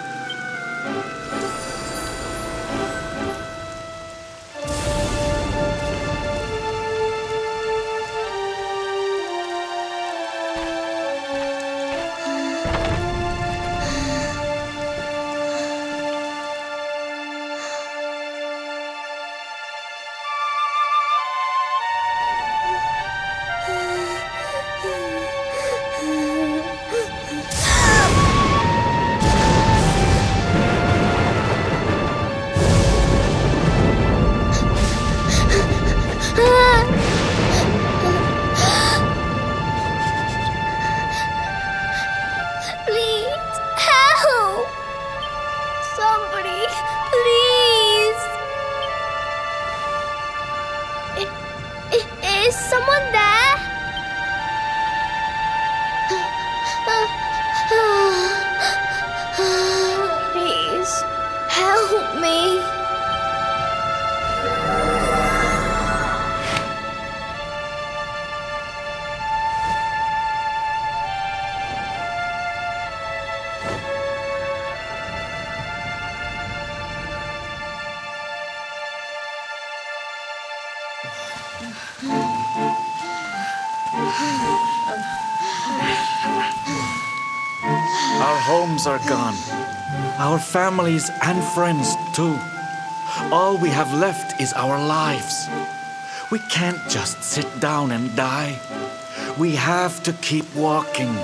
Our homes are gone. Our families and friends too. All we have left is our lives. We can't just sit down and die. We have to keep walking.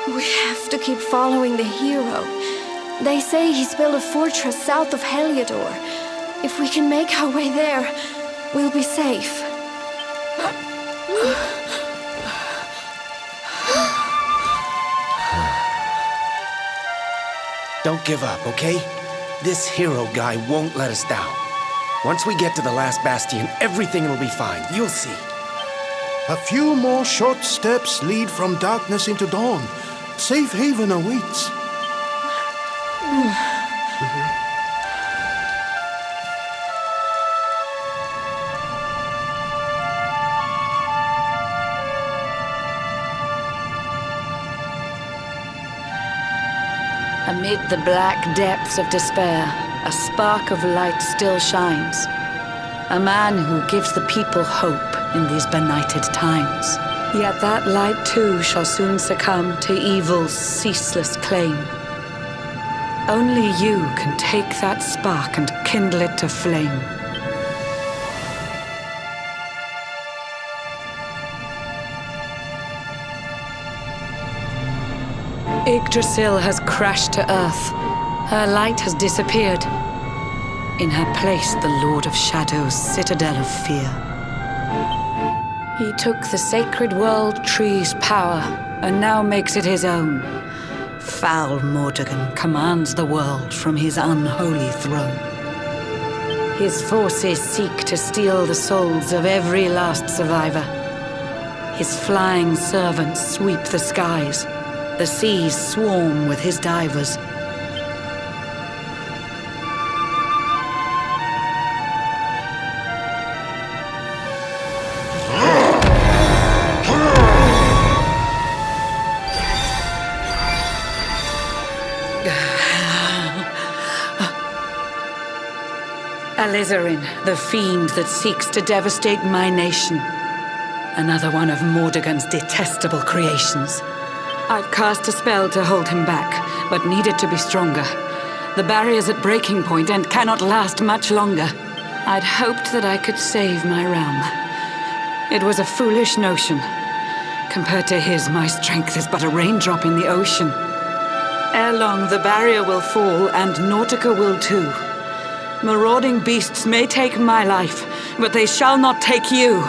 We have to keep following the hero. They say he's built a fortress south of Heliodor. If we can make our way there, we'll be safe. Don't give up, okay? This hero guy won't let us down. Once we get to the last bastion, everything will be fine. You'll see. A few more short steps lead from darkness into dawn. Safe haven awaits. Amid the black depths of despair, a spark of light still shines. A man who gives the people hope in these benighted times. Yet that light too shall soon succumb to evil's ceaseless claim. Only you can take that spark and kindle it to flame. Yggdrasil has crashed to earth. Her light has disappeared. In her place, the Lord of Shadow's citadel of fear. He took the sacred world tree's power and now makes it his own. Foul Mordegon commands the world from his unholy throne. His forces seek to steal the souls of every last survivor. His flying servants sweep the skies. The seas swarm with his divers. Alizarin, the fiend that seeks to devastate my nation. Another one of Mordegon's detestable creations. I've cast a spell to hold him back, but need it to be stronger. The barrier's at breaking point and cannot last much longer. I'd hoped that I could save my realm. It was a foolish notion. Compared to his, my strength is but a raindrop in the ocean. Ere long, the barrier will fall, and Nautica will too. Marauding beasts may take my life, but they shall not take you.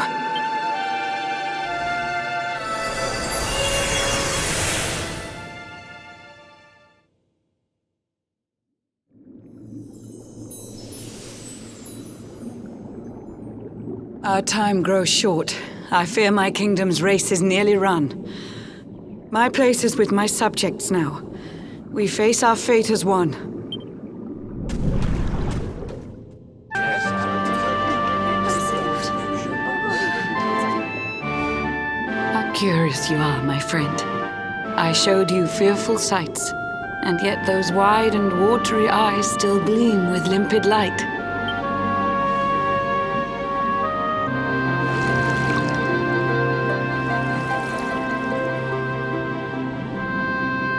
Our time grows short. I fear my kingdom's race is nearly run. My place is with my subjects now. We face our fate as one. How curious you are, my friend. I showed you fearful sights, and yet those wide and watery eyes still gleam with limpid light.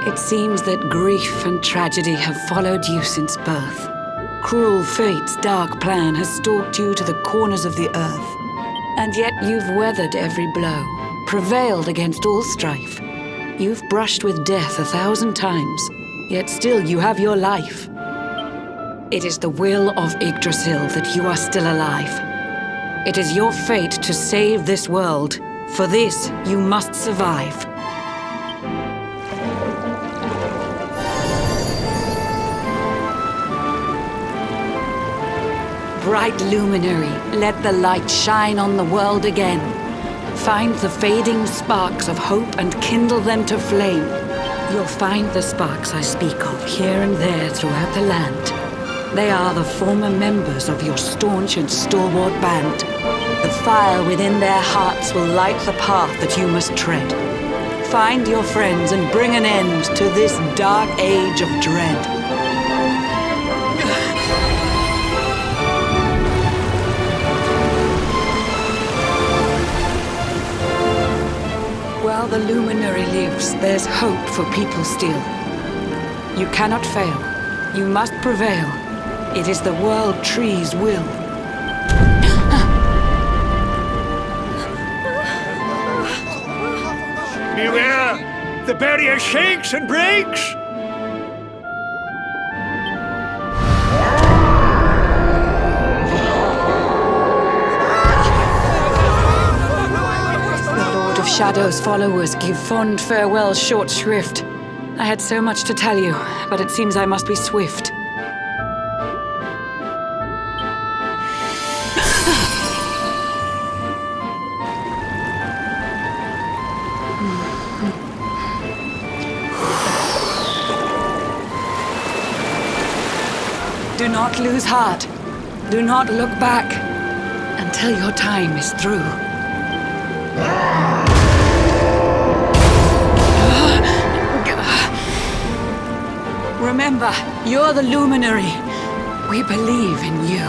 It seems that grief and tragedy have followed you since birth. Cruel fate's dark plan has stalked you to the corners of the earth. And yet you've weathered every blow, prevailed against all strife. You've brushed with death 1,000 times, yet still you have your life. It is the will of Yggdrasil that you are still alive. It is your fate to save this world. For this, you must survive. Bright luminary, let the light shine on the world again. Find the fading sparks of hope and kindle them to flame. You'll find the sparks I speak of here and there throughout the land. They are the former members of your staunch and stalwart band. The fire within their hearts will light the path that you must tread. Find your friends and bring an end to this dark age of dread. the luminary lives, there's hope for people still. You cannot fail. You must prevail. It is the world tree's will. Beware! The barrier shakes and breaks! Of Shadow's followers give fond farewell short shrift. I had so much to tell you, but it seems I must be swift. Do not lose heart. Do not look back until your time is through. Remember, you're the luminary. We believe in you.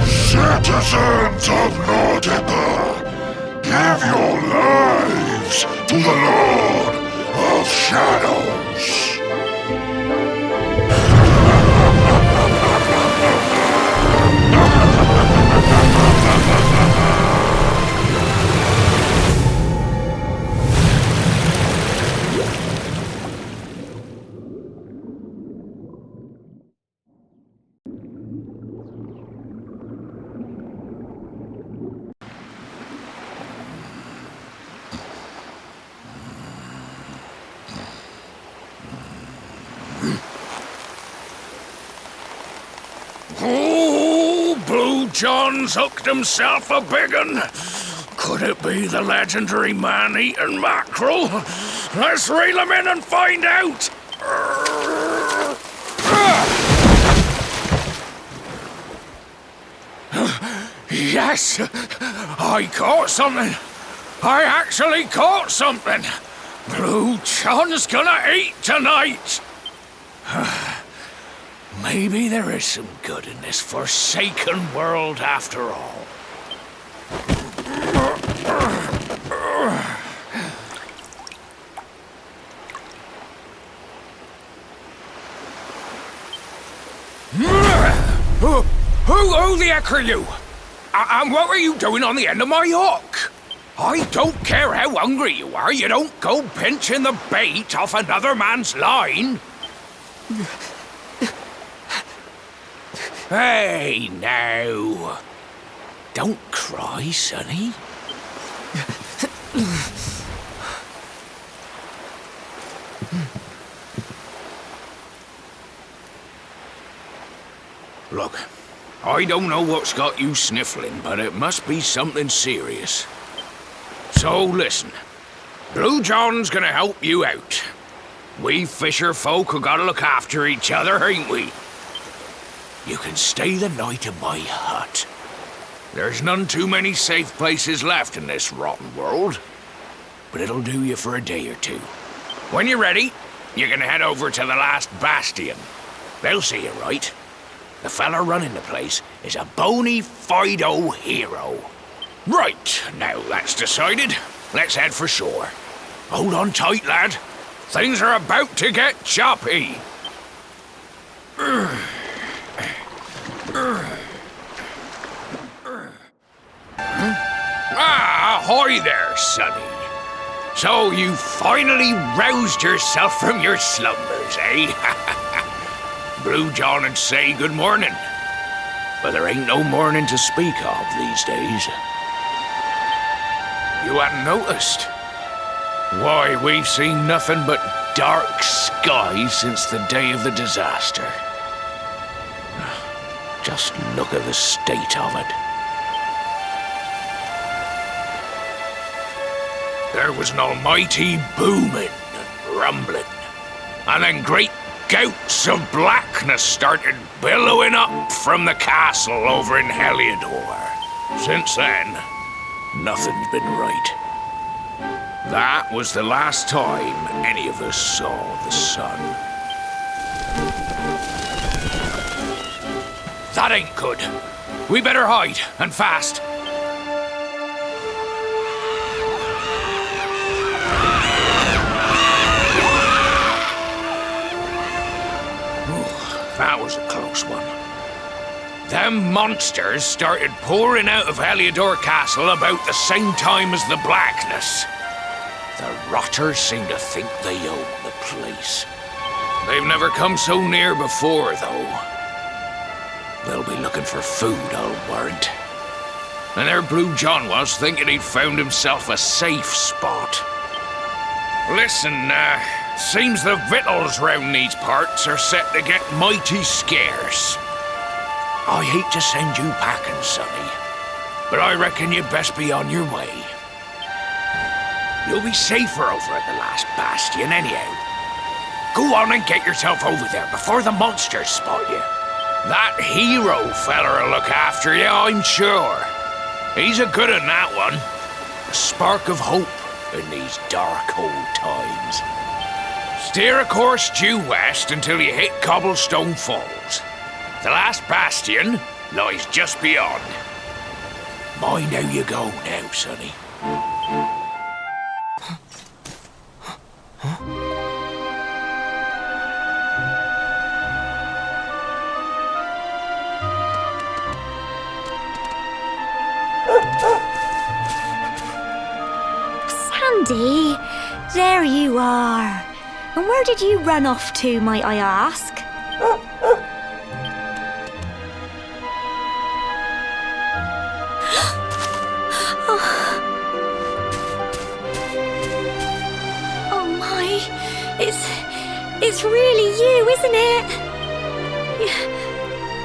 Citizens of Nordica, give your lives to the Lord of Shadows. Oh, Blue John's hooked himself a big un. Could it be the legendary man-eating mackerel? Let's reel him in and find out. Yes, I caught something. I actually caught something. Blue John's gonna eat tonight. Maybe there is some good in this forsaken world after all. Who the heck are you? And what were you doing on the end of my hook? I don't care how hungry you are, you don't go pinching the bait off another man's line. Hey, now. Don't cry, sonny. Look, I don't know what's got you sniffling, but it must be something serious. So listen, Blue John's gonna help you out. We fisher folk have gotta look after each other, ain't we? You can stay the night in my hut. There's none too many safe places left in this rotten world, but it'll do you for a day or two. When you're ready, you can head over to the last bastion. They'll see you right. The fella running the place is a bony Fido hero. Right, now that's decided. Let's head for shore. Hold on tight, lad. Things are about to get choppy. Ahoy there, sonny. So you finally roused yourself from your slumbers, eh? Blue John'd say good morning, but there ain't no morning to speak of these days. You hadn't noticed? Why, we've seen nothing but dark skies since the day of the disaster. Just look at the state of it. There was an almighty booming and rumbling, and then great gouts of blackness started billowing up from the castle over in Heliodor. Since then, nothing's been right. That was the last time any of us saw the sun. That ain't good. We better hide, and fast. Ooh, that was a close one. Them monsters started pouring out of Heliodor Castle about the same time as the blackness. The rotters seem to think they own the place. They've never come so near before, though. They'll be looking for food, I'll warrant. And there Blue John was, thinking he'd found himself a safe spot. Listen, seems the victuals round these parts are set to get mighty scarce. I hate to send you packing, Sonny, but I reckon you'd best be on your way. You'll be safer over at the last bastion anyhow. Go on and get yourself over there before the monsters spot you. That hero feller'll look after you, I'm sure. He's a good un, that one. A spark of hope in these dark old times. Steer a course due west until you hit Cobblestone Falls. The last bastion lies just beyond. Mind how you go now, Sonny. Sandy, there you are. And where did you run off to, might I ask? Oh my, it's really you, isn't it?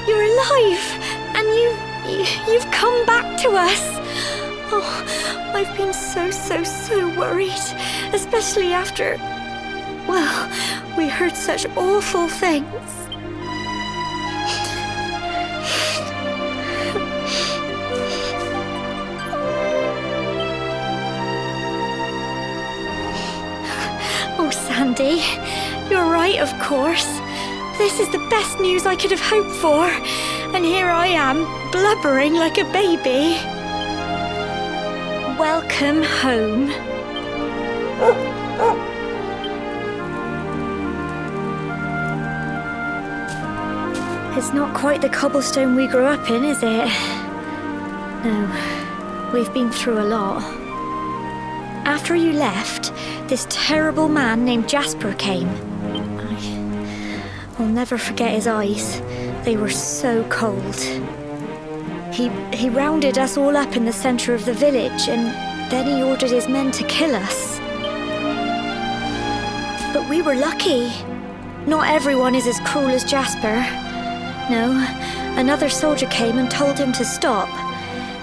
You're alive, and you've come back to us. Oh, I've been so worried, especially after, well, we heard such awful things. Oh, Sandy, you're right, of course. This is the best news I could have hoped for. And here I am, blubbering like a baby. Welcome home. It's not quite the cobblestone we grew up in, is it? No, we've been through a lot. After you left, this terrible man named Jasper came. I'll never forget his eyes. They were so cold. He rounded us all up in the center of the village, and then he ordered his men to kill us. But we were lucky. Not everyone is as cruel as Jasper. No, another soldier came and told him to stop.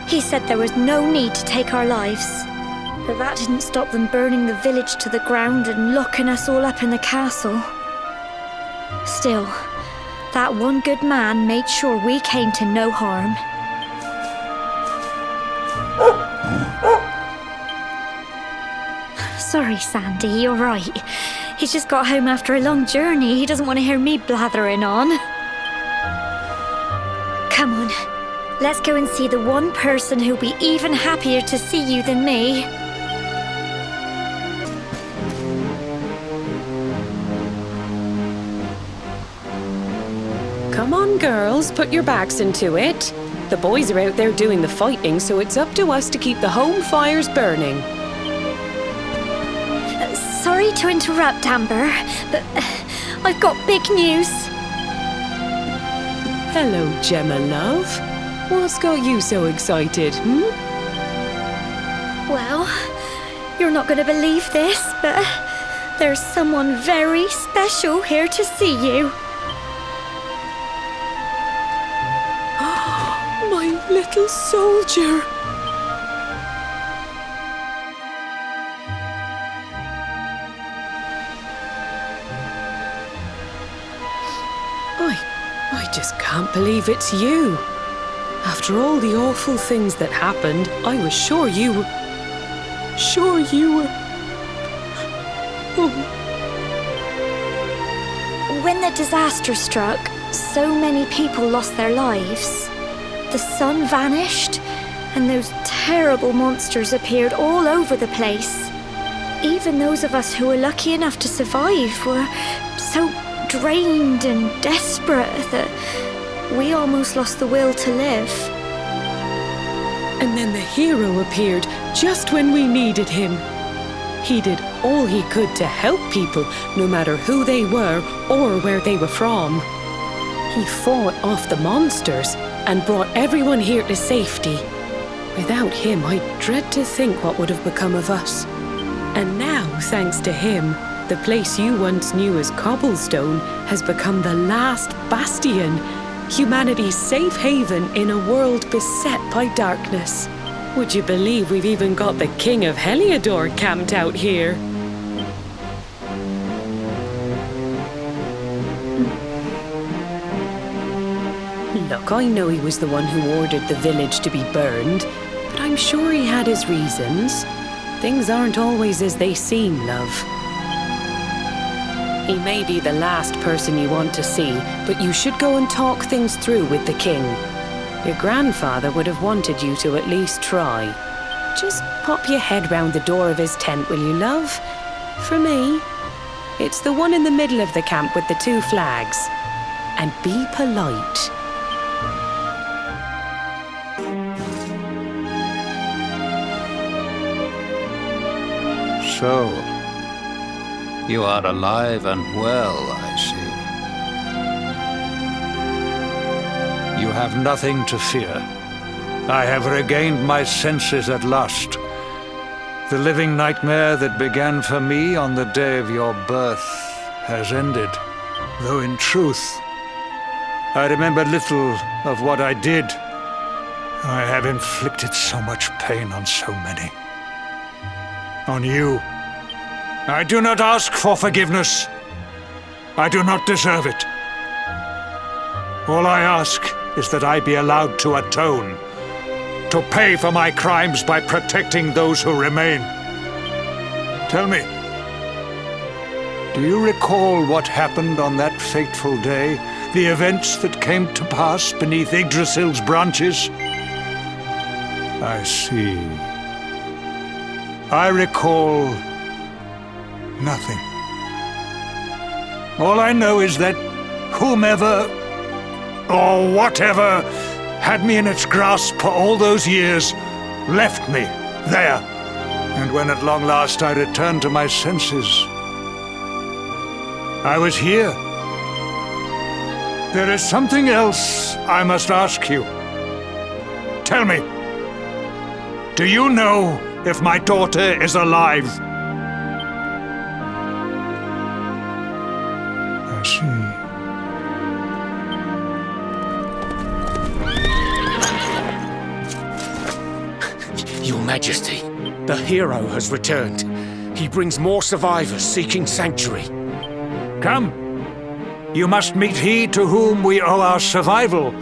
He said there was no need to take our lives. But that didn't stop them burning the village to the ground and locking us all up in the castle. Still, that one good man made sure we came to no harm. Sorry, Sandy, you're right. He's just got home after a long journey. He doesn't want to hear me blathering on. Come on, let's go and see the one person who'll be even happier to see you than me. Come on, girls, put your backs into it. The boys are out there doing the fighting, so it's up to us to keep the home fires burning. Sorry to interrupt, Amber, but I've got big news. Hello, Gemma, love. What's got you so excited, Well, you're not going to believe this, but there's someone very special here to see you. My little soldier. I just can't believe it's you. After all the awful things that happened, I was sure you... sure you were... Oh. When the disaster struck, so many people lost their lives. The sun vanished, and those terrible monsters appeared all over the place. Even those of us who were lucky enough to survive were so drained and desperate that we almost lost the will to live. And then the hero appeared just when we needed him. He did all he could to help people, no matter who they were or where they were from. He fought off the monsters and brought everyone here to safety. Without him, I dread to think what would have become of us. And now, thanks to him, the place you once knew as Cobblestone has become the last bastion, humanity's safe haven in a world beset by darkness. Would you believe we've even got the King of Heliodor camped out here? Look, I know he was the one who ordered the village to be burned, but I'm sure he had his reasons. Things aren't always as they seem, love. He may be the last person you want to see, but you should go and talk things through with the king. Your grandfather would have wanted you to at least try. Just pop your head round the door of his tent, will you, love? For me, it's the one in the middle of the camp with the 2 flags. And be polite. So, you are alive and well, I see. You have nothing to fear. I have regained my senses at last. The living nightmare that began for me on the day of your birth has ended. Though in truth, I remember little of what I did. I have inflicted so much pain on so many. On you. I do not ask for forgiveness. I do not deserve it. All I ask is that I be allowed to atone, to pay for my crimes by protecting those who remain. Tell me, do you recall what happened on that fateful day? The events that came to pass beneath Yggdrasil's branches? I see. I recall nothing. All I know is that whomever or whatever had me in its grasp for all those years left me there. And when at long last I returned to my senses, I was here. There is something else I must ask you. Tell me, do you know if my daughter is alive? I see. Your Majesty, the hero has returned. He brings more survivors seeking sanctuary. Come. You must meet he to whom we owe our survival,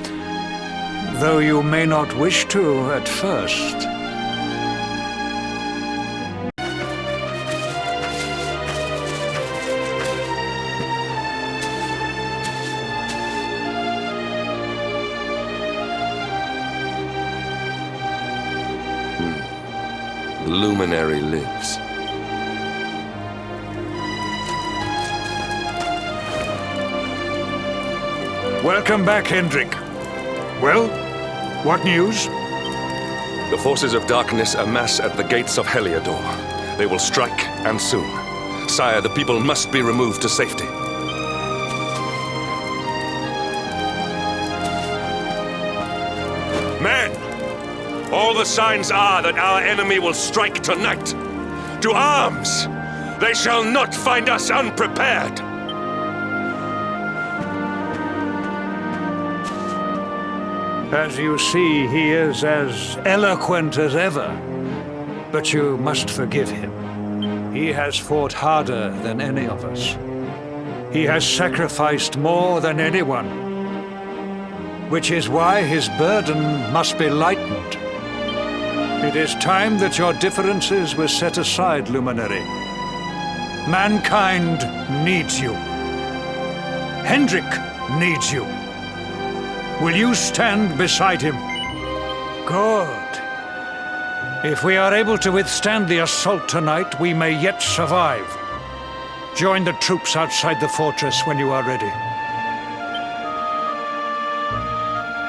though you may not wish to at first. The luminary lives. Welcome back, Hendrik. Well, what news? The forces of darkness amass at the gates of Heliodor. They will strike, and soon. Sire, the people must be removed to safety. Men! All the signs are that our enemy will strike tonight. To arms! They shall not find us unprepared! As you see, he is as eloquent as ever. But you must forgive him. He has fought harder than any of us. He has sacrificed more than anyone. Which is why his burden must be lightened. It is time that your differences were set aside, Luminary. Mankind needs you. Hendrik needs you. Will you stand beside him? Good. If we are able to withstand the assault tonight, we may yet survive. Join the troops outside the fortress when you are ready.